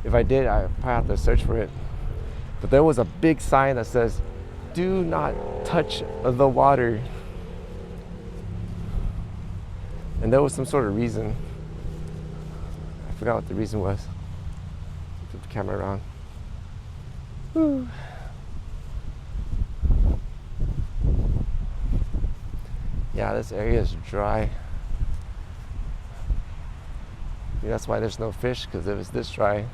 If I did, I probably have to search for it. But there was a big sign that says, do not touch the water. And there was some sort of reason. I forgot what the reason was. Put the camera around. Whew. Yeah, this area is dry. Maybe that's why there's no fish, because if it's this dry,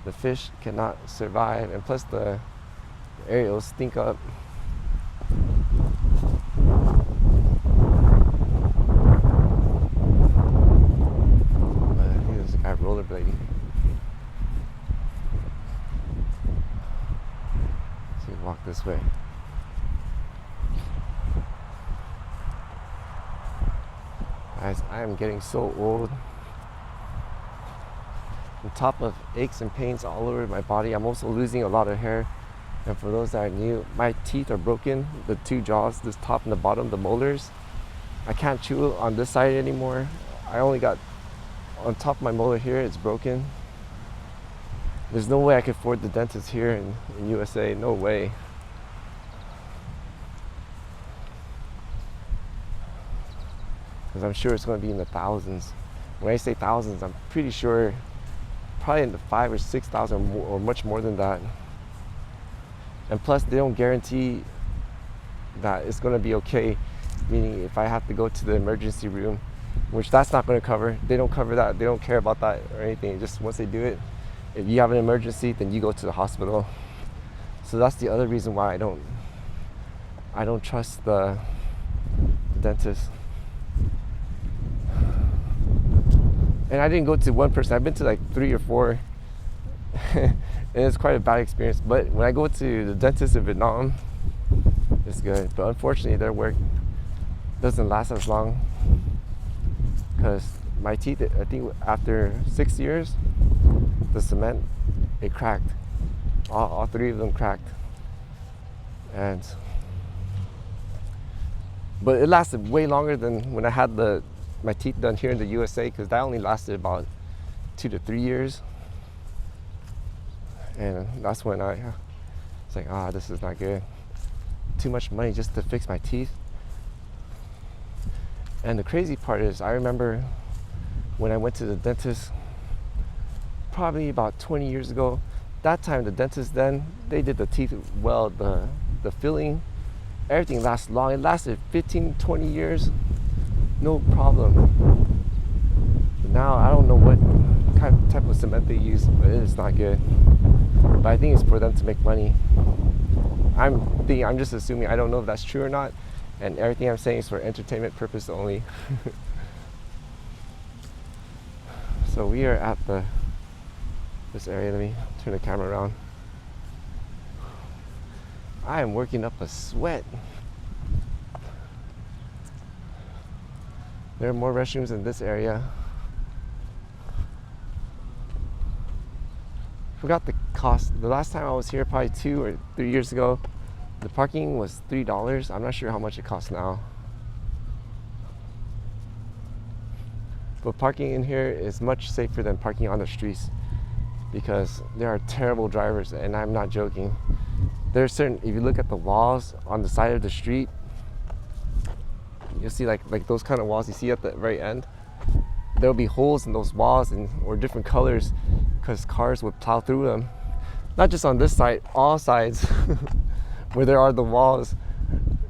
the fish cannot survive, and plus the area will stink up. I think there's a guy rollerblading. So you walk this way. Guys, I am getting so old. On top of aches and pains all over my body, I'm also losing a lot of hair. And for those that are new, my teeth are broken. The 2 jaws, this top and the bottom, the molars. I can't chew on this side anymore. I only got on top of my molar here, it's broken. There's no way I could afford the dentist here in USA, no way. Because I'm sure it's going to be in the thousands. When I say thousands, I'm pretty sure probably in the 5,000 or 6,000 or much more than that. And plus, they don't guarantee that it's going to be okay. Meaning, if I have to go to the emergency room, which that's not going to cover. They don't cover that. They don't care about that or anything. Just once they do it, if you have an emergency, then you go to the hospital. So that's the other reason why I don't trust the dentist. And I didn't go to one person. I've been to like 3 or 4. And it's quite a bad experience. But when I go to the dentist in Vietnam, it's good. But unfortunately, their work doesn't last as long. Because my teeth, I think after 6 years, the cement, it cracked. All 3 of them cracked. But it lasted way longer than when I had my teeth done here in the USA, because that only lasted about 2 to 3 years. And that's when I was like, this is not good. Too much money just to fix my teeth. And the crazy part is, I remember when I went to the dentist probably about 20 years ago. That time the dentist then, they did the teeth well, the filling, everything lasts long. It lasted 15, 20 years, no problem. But now I don't know what type of cement they use, but it's not good. But I think it's for them to make money. I'm just assuming. I don't know if that's true or not, and everything I'm saying is for entertainment purpose only. So we are at this area. Let me turn the camera around. I am working up a sweat. There are more restrooms in this area. Forgot the cost. The last time I was here, probably 2 or 3 years ago, The parking was $3. I'm not sure how much it costs now. But parking in here is much safer than parking on the streets because there are terrible drivers, and I'm not joking. There's certain, if you look at the walls on the side of the street, you'll see like those kind of walls you see at the very end. There'll be holes in those walls or different colors because cars would plow through them. Not just on this side, all sides where there are the walls.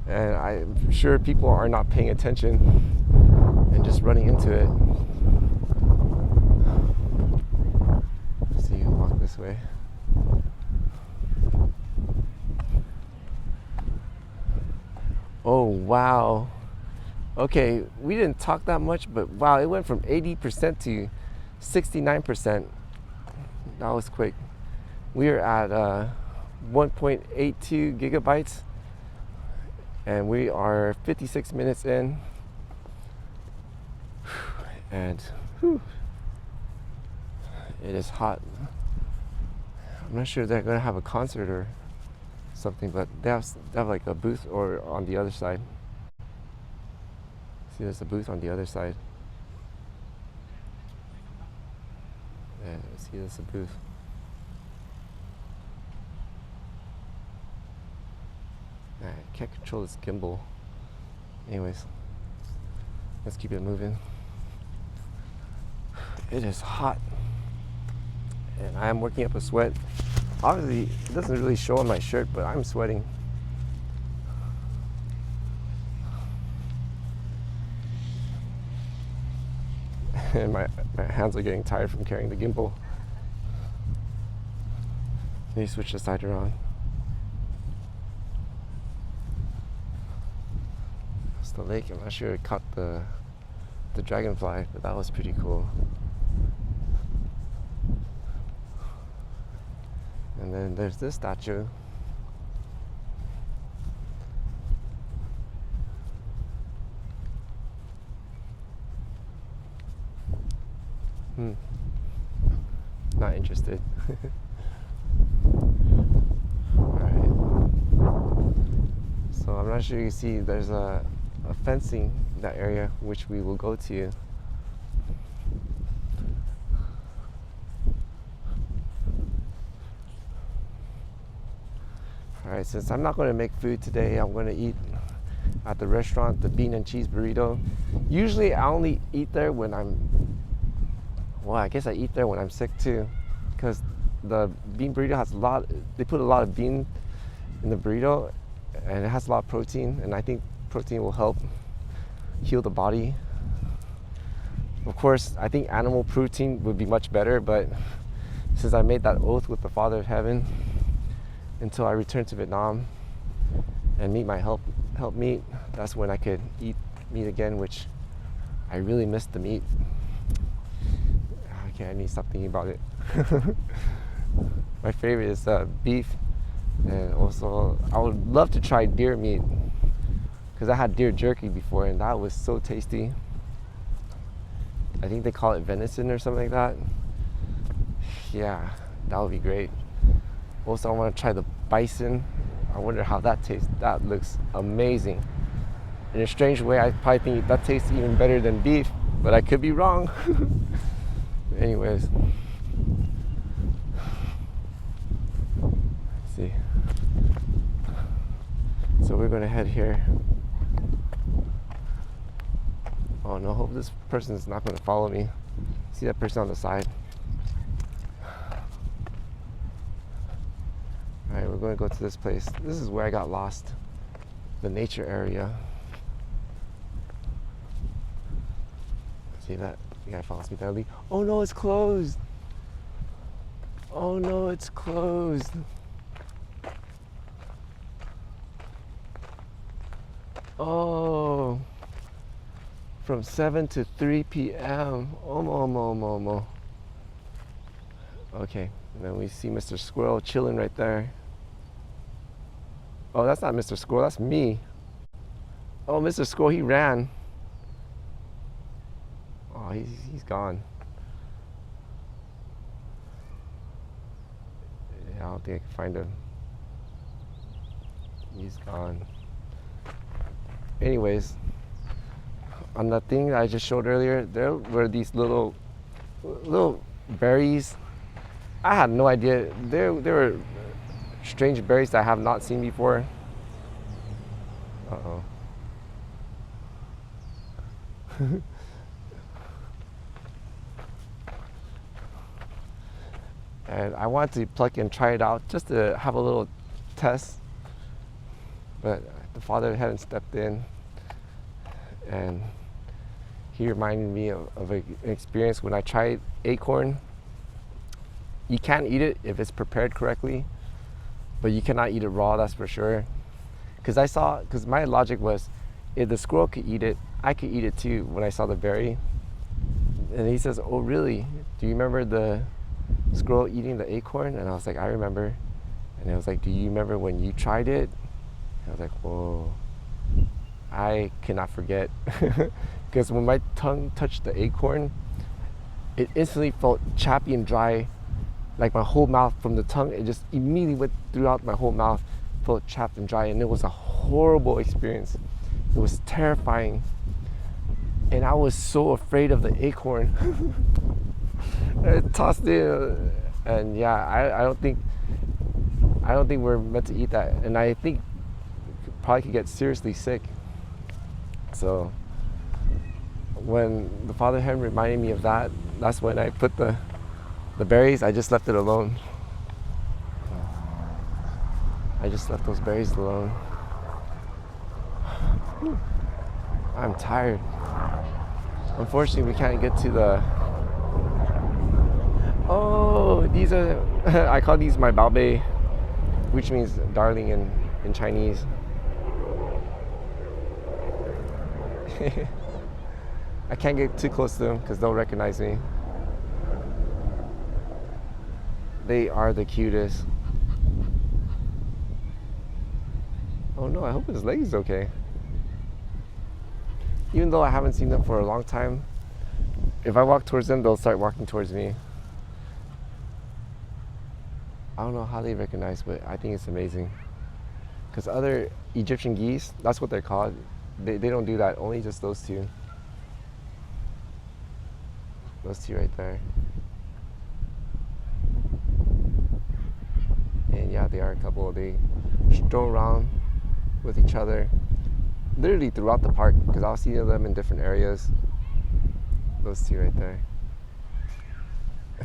And I'm sure people are not paying attention and just running into it. Let's see, walk this way. Oh, wow. Okay, we didn't talk that much, but wow, it went from 80% to 69%. That was quick. We are at 1.82 gigabytes, and we are 56 minutes in. And whew, it is hot. I'm not sure if they're gonna have a concert or something, but they have like a booth or on the other side. See, there's a booth on the other side. Yeah, see, there's a booth. I can't control this gimbal. Anyways, let's keep it moving. It is hot, and I am working up a sweat. Obviously, it doesn't really show on my shirt, but I'm sweating. And my hands are getting tired from carrying the gimbal. Let me switch the side around. That's the lake. I'm not sure it caught the dragonfly, but that was pretty cool. And then there's this statue. Not interested. Alright. So I'm not sure you see there's a fencing in that area which we will go to. Alright, since I'm not going to make food today, I'm going to eat at the restaurant, the bean and cheese burrito. Usually I only eat there when well, I guess I eat there when I'm sick too, because the bean burrito has they put a lot of bean in the burrito, and it has a lot of protein, and I think protein will help heal the body. Of course, I think animal protein would be much better, but since I made that oath with the Father of Heaven, until I return to Vietnam and meet my help meat, that's when I could eat meat again, which I really miss the meat. Okay, I need to stop thinking about it. My favorite is beef, and also I would love to try deer meat because I had deer jerky before, and that was so tasty. I think they call it venison or something like that. Yeah, that would be great. Also, I want to try the bison. I wonder how that tastes. That looks amazing. In a strange way, I probably think that tastes even better than beef, but I could be wrong. Anyways, let's see. So we're gonna head here. Oh no, hope this person is not gonna follow me. See that person on the side? Alright, we're gonna go to this place. This is where I got lost. The nature area. See that? The guy follows me down. Oh no, it's closed. Oh no, it's closed. Oh, from 7 to 3 p.m. Omo. Okay, and then we see Mr. Squirrel chilling right there. Oh, that's not Mr. Squirrel, that's me. Oh, Mr. Squirrel, he ran. Oh, he's gone. Yeah, I don't think I can find him. he's gone. Anyways, on the thing that I just showed earlier, there were these little berries. I had no idea. There were strange berries that I have not seen before. Uh-oh. And I wanted to pluck and try it out just to have a little test. But the father hadn't stepped in, and he reminded me of an experience when I tried acorn. You can eat it if it's prepared correctly, but you cannot eat it raw, that's for sure. Because my logic was, if the squirrel could eat it, I could eat it too when I saw the berry. And he says, oh really? Do you remember the squirrel eating the acorn? And I was like, I remember. And I was like, do you remember when you tried it? And I was like, whoa, I cannot forget. Because when my tongue touched the acorn, it instantly felt chappy and dry. Like my whole mouth, from the tongue, it just immediately went throughout my whole mouth, felt chapped and dry, and it was a horrible experience. It was terrifying, and I was so afraid of the acorn. I tossed it, and yeah, I don't think we're meant to eat that, and I think probably could get seriously sick. So when the father hen reminded me of that, that's when I put the berries. I just left it alone. I just left those berries alone. I'm tired. Unfortunately, we can't get to the... Oh, these are... I call these my baobei, which means darling in Chinese. I can't get too close to them because they'll recognize me. They are the cutest. Oh no, I hope his leg is okay. Even though I haven't seen them for a long time, if I walk towards them, they'll start walking towards me. I don't know how they recognize, but I think it's amazing. Because other Egyptian geese, that's what they're called, they don't do that, only just those two. Those two right there. And yeah, they are a couple. They stroll around with each other literally throughout the park, because I'll see them in different areas. Those two right there.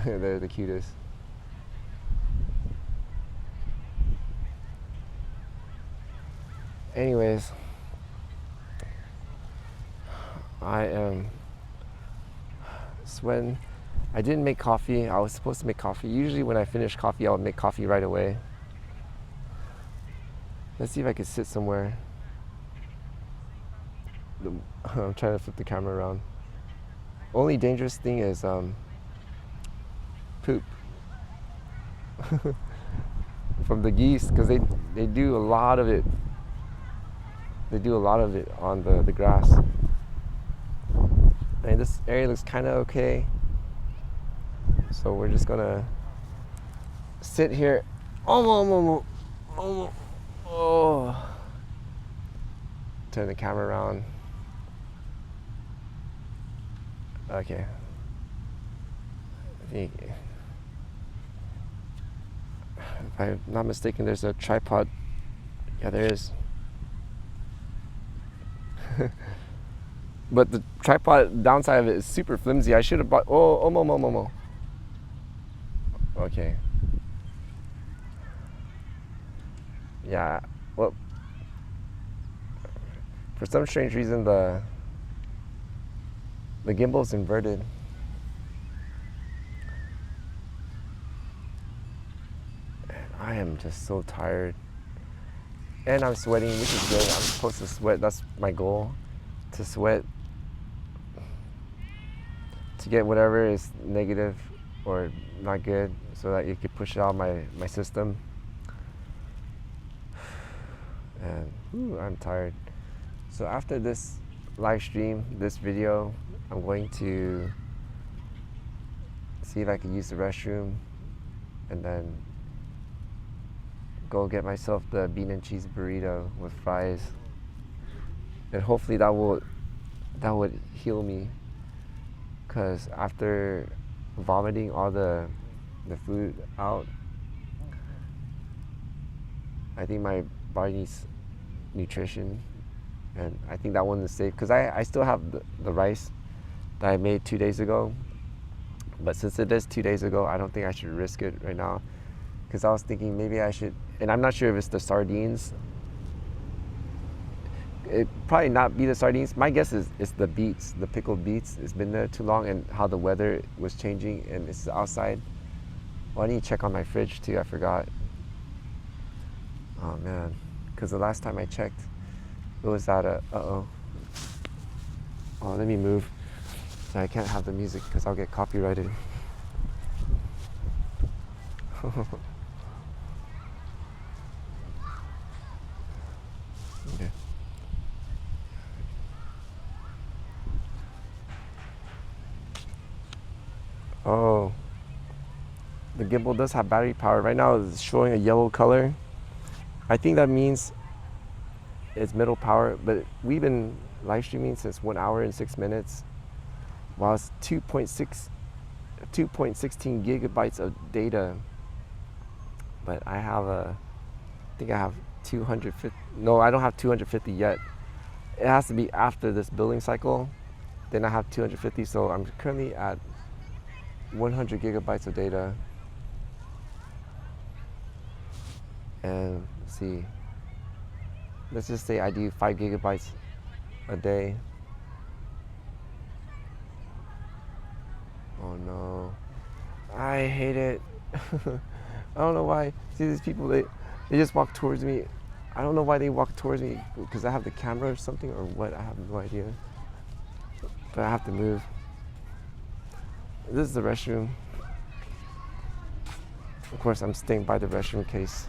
They're the cutest. Anyways, I am sweating. I didn't make coffee. I was supposed to make coffee. Usually when I finish coffee, I'll make coffee right away. Let's see if I can sit somewhere. I'm trying to flip the camera around. Only dangerous thing is poop from the geese, because they do a lot of it. They do a lot of it on the grass. And this area looks kind of okay. So we're just gonna sit here. Oh. Turn the camera around. Okay. I think, if I'm not mistaken, there's a tripod. Yeah, there is. But the tripod downside of it is super flimsy. I should have bought. Oh. Okay. Yeah. Well, for some strange reason, the gimbal's inverted. I am just so tired. And I'm sweating, which is good. I'm supposed to sweat. That's my goal, to sweat, to get whatever is negative or not good, so that you can push it out my system. And I'm tired. So after this live stream, this video, I'm going to see if I can use the restroom and then go get myself the bean and cheese burrito with fries, and hopefully that would heal me, because after vomiting all the food out, I think my body needs nutrition, and I think that one is safe, because I still have the rice that I made 2 days ago, but since it is 2 days ago, I don't think I should risk it right now, because I was thinking maybe I should, and I'm not sure if it's the sardines. It probably not be the sardines. My guess is it's the beets, the pickled beets. It's been there too long, and how the weather was changing, and it's outside. Well, I need to check on my fridge too, I forgot. Oh man, because the last time I checked, it was at a, oh, let me move. So I can't have the music because I'll get copyrighted. Okay. Oh, the gimbal does have battery power. Right now it's showing a yellow color. I think that means it's middle power, but we've been live streaming since 1 hour and 6 minutes, while it's 2.16 gigabytes of data. But I think I have 250, no, I don't have 250 yet. It has to be after this building cycle, then I have 250, so I'm currently at 100 gigabytes of data. And let's see, let's just say I do 5 gigabytes a day. Oh no, I hate it. I don't know why. See these people, they just walk towards me. I don't know why they walk towards me, because I have the camera or something or what, I have no idea. But I have to move. This is the restroom. Of course, I'm staying by the restroom in case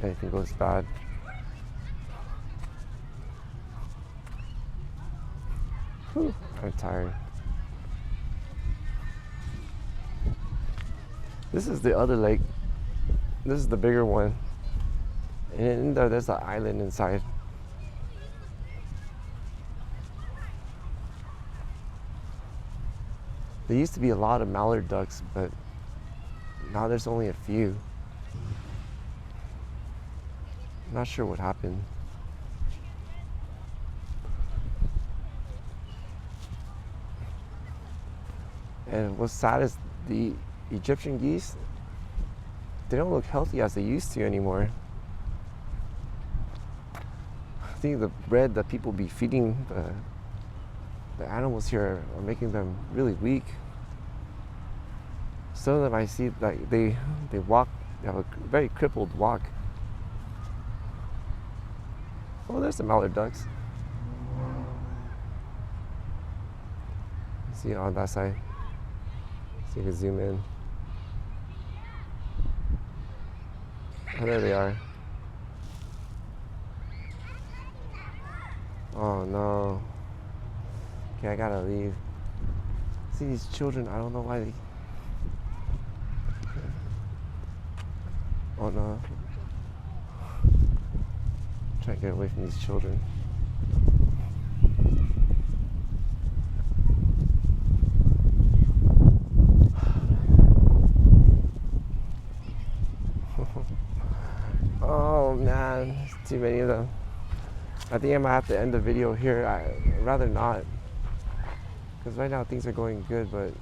anything goes bad. Whew, I'm tired. This is the other lake. This is the bigger one. And in there, there's an island inside. There used to be a lot of mallard ducks, but now there's only a few. I'm not sure what happened. And what's sad is the Egyptian geese, they don't look healthy as they used to anymore. I think the bread that people be feeding the animals here are making them really weak. Some of them I see, like they walk, they have a very crippled walk. Oh, there's some mallard ducks. See it on that side. So you can zoom in. Oh, there they are. Oh no. Okay, I gotta leave. See these children, I don't know why they... Oh no. Try to get away from these children. Oh man, there's too many of them. I think I might have to end the video here. I'd rather not, because right now things are going good, but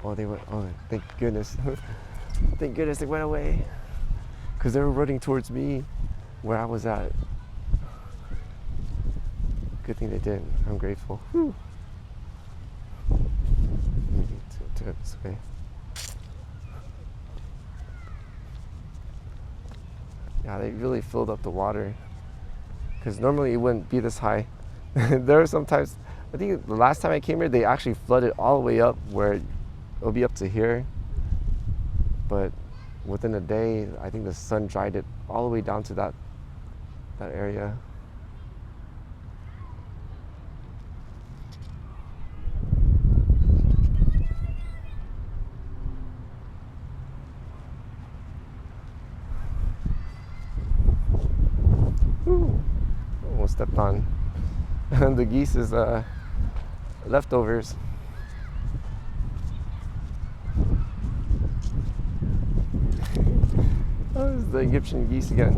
oh, they went. Oh, thank goodness. Thank goodness they went away, because they were running towards me where I was at. Good thing they did. I'm grateful. Whew. Let me turn it this way. Yeah, they really filled up the water, because normally it wouldn't be this high. There are sometimes, I think the last time I came here, they actually flooded all the way up where it'll be up to here. But within a day, I think the sun dried it all the way down to that area. almost stepped on. And the geese is leftovers. Oh, it's the Egyptian geese again.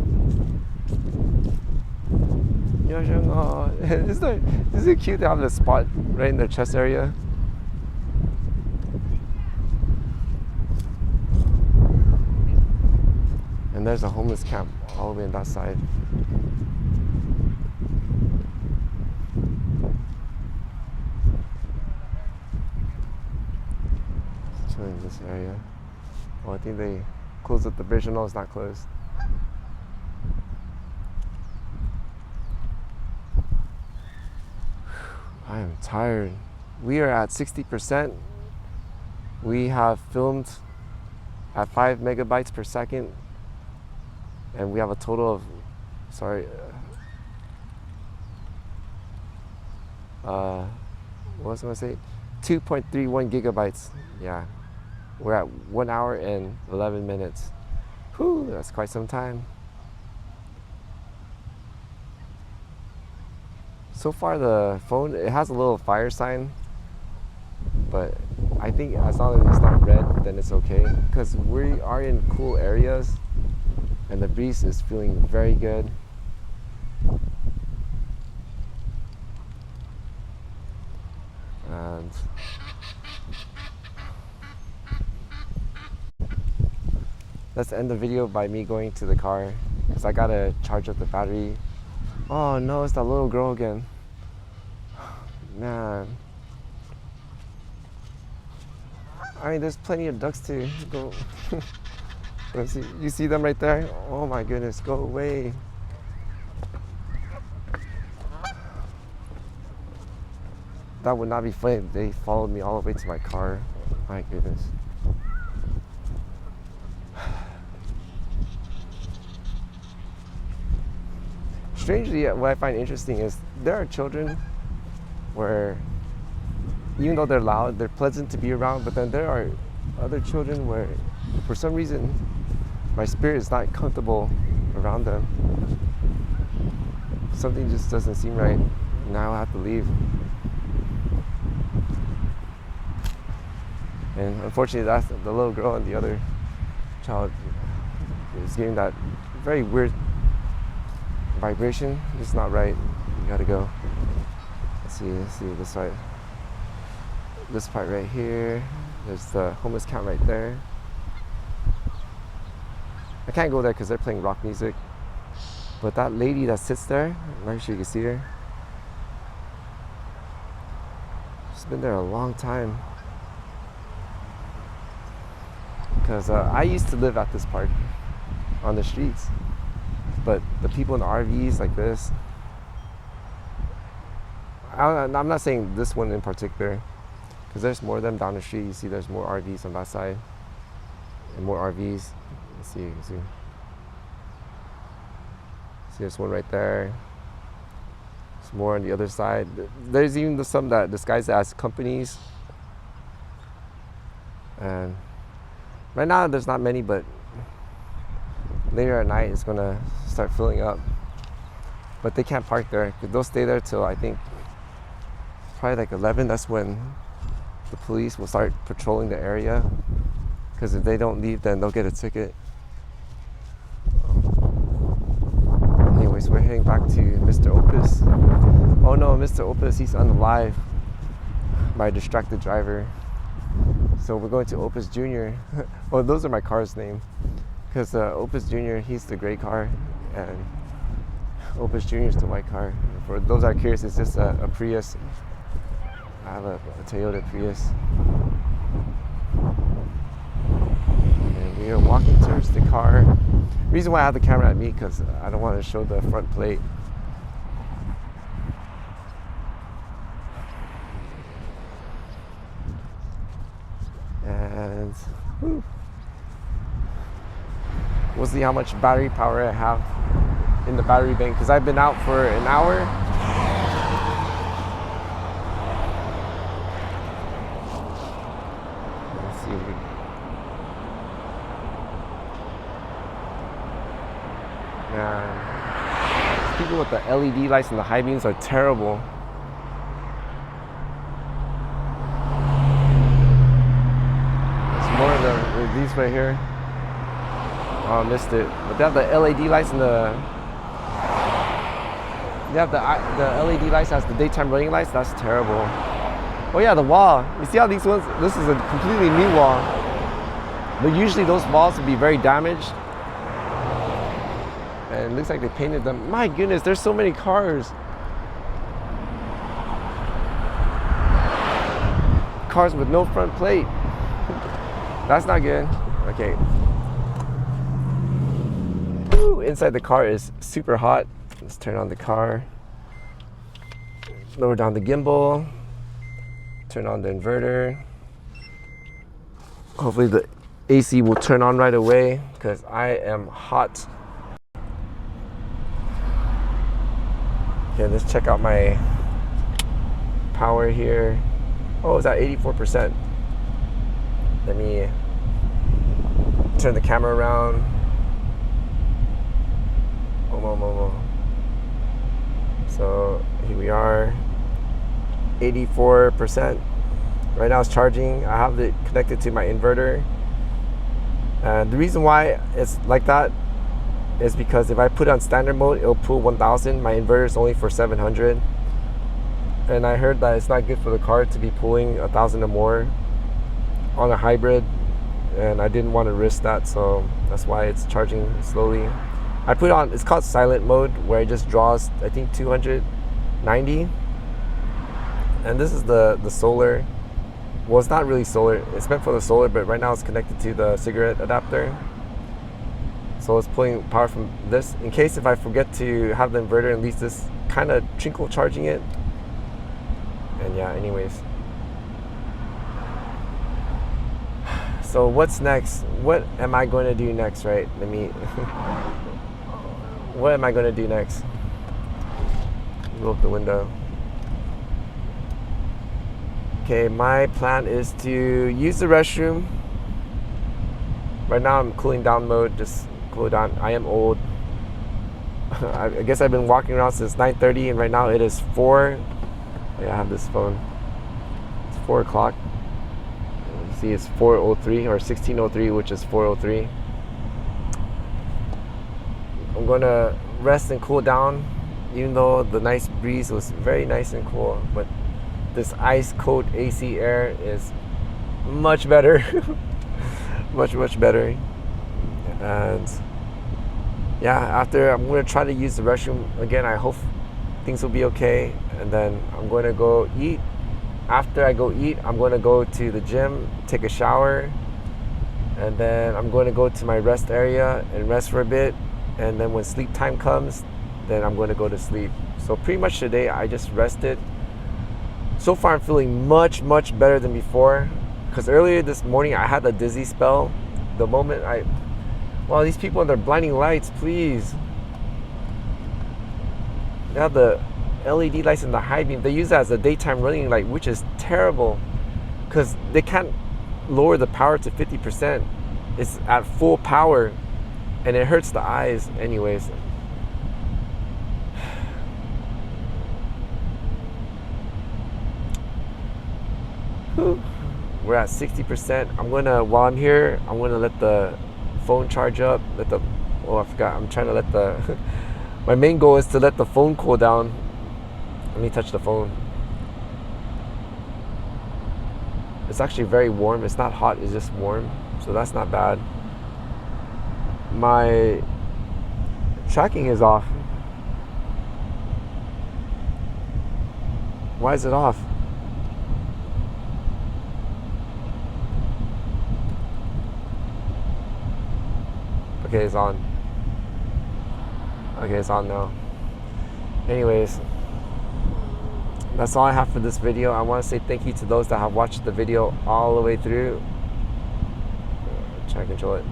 Isn't it cute to have the spot right in their chest area? And there's a homeless camp all the way on that side. Chilling in this area. Oh, I think they closed up the bridge. No, it's not closed. I am tired. We are at 60%. We have filmed at 5 megabytes per second. And we have a total of, what was I going to say? 2.31 gigabytes. Yeah. We're at 1 hour and 11 minutes. Whew, that's quite some time. So far the phone, it has a little fire sign, but I think as long as it's not red, then it's okay. Because we are in cool areas and the breeze is feeling very good. And let's end the video by me going to the car because I gotta charge up the battery. Oh no, it's that little girl again. Man. I mean, there's plenty of ducks to go. Let's see. You see them right there? Oh my goodness, go away. That would not be funny if they followed me all the way to my car. My goodness. Strangely, what I find interesting is there are children where, even though they're loud, they're pleasant to be around, but then there are other children where, for some reason, my spirit is not comfortable around them. Something just doesn't seem right. Now I have to leave. And unfortunately, that's the little girl and the other child is giving that very weird vibration. It's not right. You gotta go. Let's see this side. This part right here. There's the homeless camp right there. I can't go there because they're playing rock music. But that lady that sits there, I'm not sure you can see her. She's been there a long time. Because I used to live at this park on the streets. But the people in the RVs like this, I'm not saying this one in particular, because there's more of them down the street. You see there's more RVs on that side and more RVs. Let's see, you can see there's one right there. There's more on the other side. There's even some that disguise as companies. And right now there's not many, but later at night it's gonna start filling up. But they can't park there because they'll stay there till I think probably like 11. That's when the police will start patrolling the area, because if they don't leave, then they'll get a ticket. Anyways, we're heading back to Mr. Opus. Oh no, Mr. Opus, he's unalive by a distracted driver. So we're going to Opus Jr. Well, those are my car's name, because Opus Jr., he's the gray car, and Opus Jr. is the white car. For those that are curious, it's just a Prius. I have a Toyota Prius. And we are walking towards the car. The reason why I have the camera at me, because I don't want to show the front plate. And whew, we'll see how much battery power I have in the battery bank, because I've been out for an hour. Let's see. people with the LED lights and the high beams are terrible. It's more of these right here. Oh, I missed it. But they have the LED lights and the LED lights has the daytime running lights. That's terrible. Oh yeah, the wall. You see how these ones? This is a completely new wall. But usually those walls would be very damaged. And it looks like they painted them. My goodness, there's so many cars. Cars with no front plate. That's not good. Okay. Woo, inside the car is super hot. Let's turn on the car. Lower down the gimbal. Turn on the inverter. Hopefully the AC will turn on right away because I am hot. Okay, let's check out my power here. Oh, it's at 84%. Let me turn the camera around. So here we are, 84%. Right now it's charging. I have it connected to my inverter. And the reason why it's like that is because if I put it on standard mode, it'll pull 1000. My inverter is only for 700. And I heard that it's not good for the car to be pulling 1000 or more on a hybrid. And I didn't want to risk that, so that's why it's charging slowly. I put it on, it's called silent mode, where it just draws, I think, 290. And this is the solar. Well, it's not really solar. It's meant for the solar, but right now it's connected to the cigarette adapter. So it's pulling power from this. In case if I forget to have the inverter, at least this kind of trickle charging it. And yeah, anyways. So what's next? What am I going to do next, right? Let me... What am I going to do next? Roll up the window. Okay, my plan is to use the restroom. Right now I'm cooling down mode, just cool down. I am old. I guess I've been walking around since 9:30 and right now it is 4. Yeah, I have this phone. It's 4 o'clock. You see it's 4:03 or 16:03, which is 4:03. I'm gonna rest and cool down, even though the nice breeze was very nice and cool, but this ice cold AC air is much better. much better. And yeah, after I'm gonna try to use the restroom again. I hope things will be okay, and then I'm going to go eat. After I go eat, I'm going to go to the gym, take a shower, and then I'm going to go to my rest area and rest for a bit. And then when sleep time comes, then I'm going to go to sleep. So pretty much today I just rested. So far I'm feeling much better than before, because earlier this morning I had a dizzy spell. The moment well, these people and their blinding lights, please. They have the LED lights in the high beam. They use that as a daytime running light, which is terrible because they can't lower the power to 50%. It's at full power and it hurts the eyes anyways. We're at 60%. While I'm here, I'm gonna let the phone charge up. I forgot. I'm trying to let the my main goal is to let the phone cool down. Let me touch the phone. It's actually very warm. It's not hot, it's just warm. So that's not bad. My tracking is off. Why is it off? Okay, it's on. Okay, it's on now. Anyways, that's all I have for this video. I want to say thank you to those that have watched the video all the way through. Try to control it.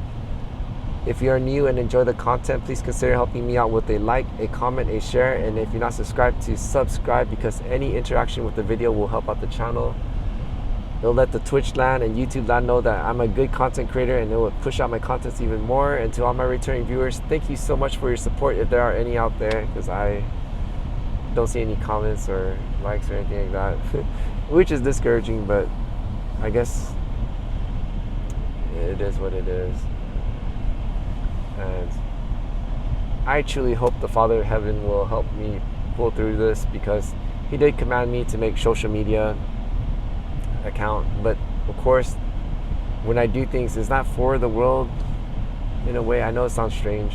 If you are new and enjoy the content, please consider helping me out with a like, a comment, a share, and if you're not subscribed, to subscribe, because any interaction with the video will help out the channel. It'll let the Twitch land and YouTube land know that I'm a good content creator, and it will push out my contents even more. And to all my returning viewers, thank you so much for your support, if there are any out there, because I don't see any comments or likes or anything like that, which is discouraging, but I guess it is what it is. And I truly hope the Father of Heaven will help me pull through this, because he did command me to make social media account. But of course, when I do things, it's not for the world in a way. I know it sounds strange,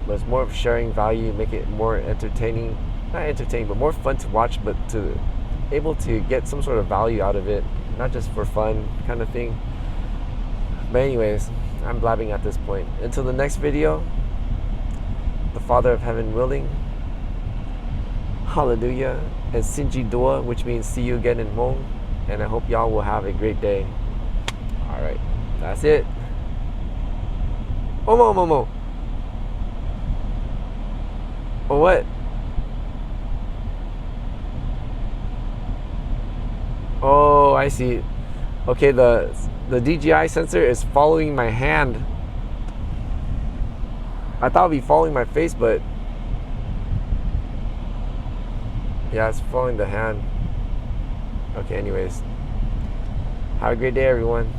but it's more of sharing value, make it more entertaining, not entertaining, but more fun to watch, but to able to get some sort of value out of it, not just for fun kind of thing. But anyways, I'm blabbing at this point. Until the next video, the Father of Heaven willing, hallelujah, and Sinji Dua, which means see you again in Hmong. And I hope y'all will have a great day. All right, that's it. Momo. Oh, what? Oh, I see. Okay, the DJI sensor is following my hand. I thought it'd be following my face, but yeah, it's following the hand. Okay, anyways. Have a great day, everyone.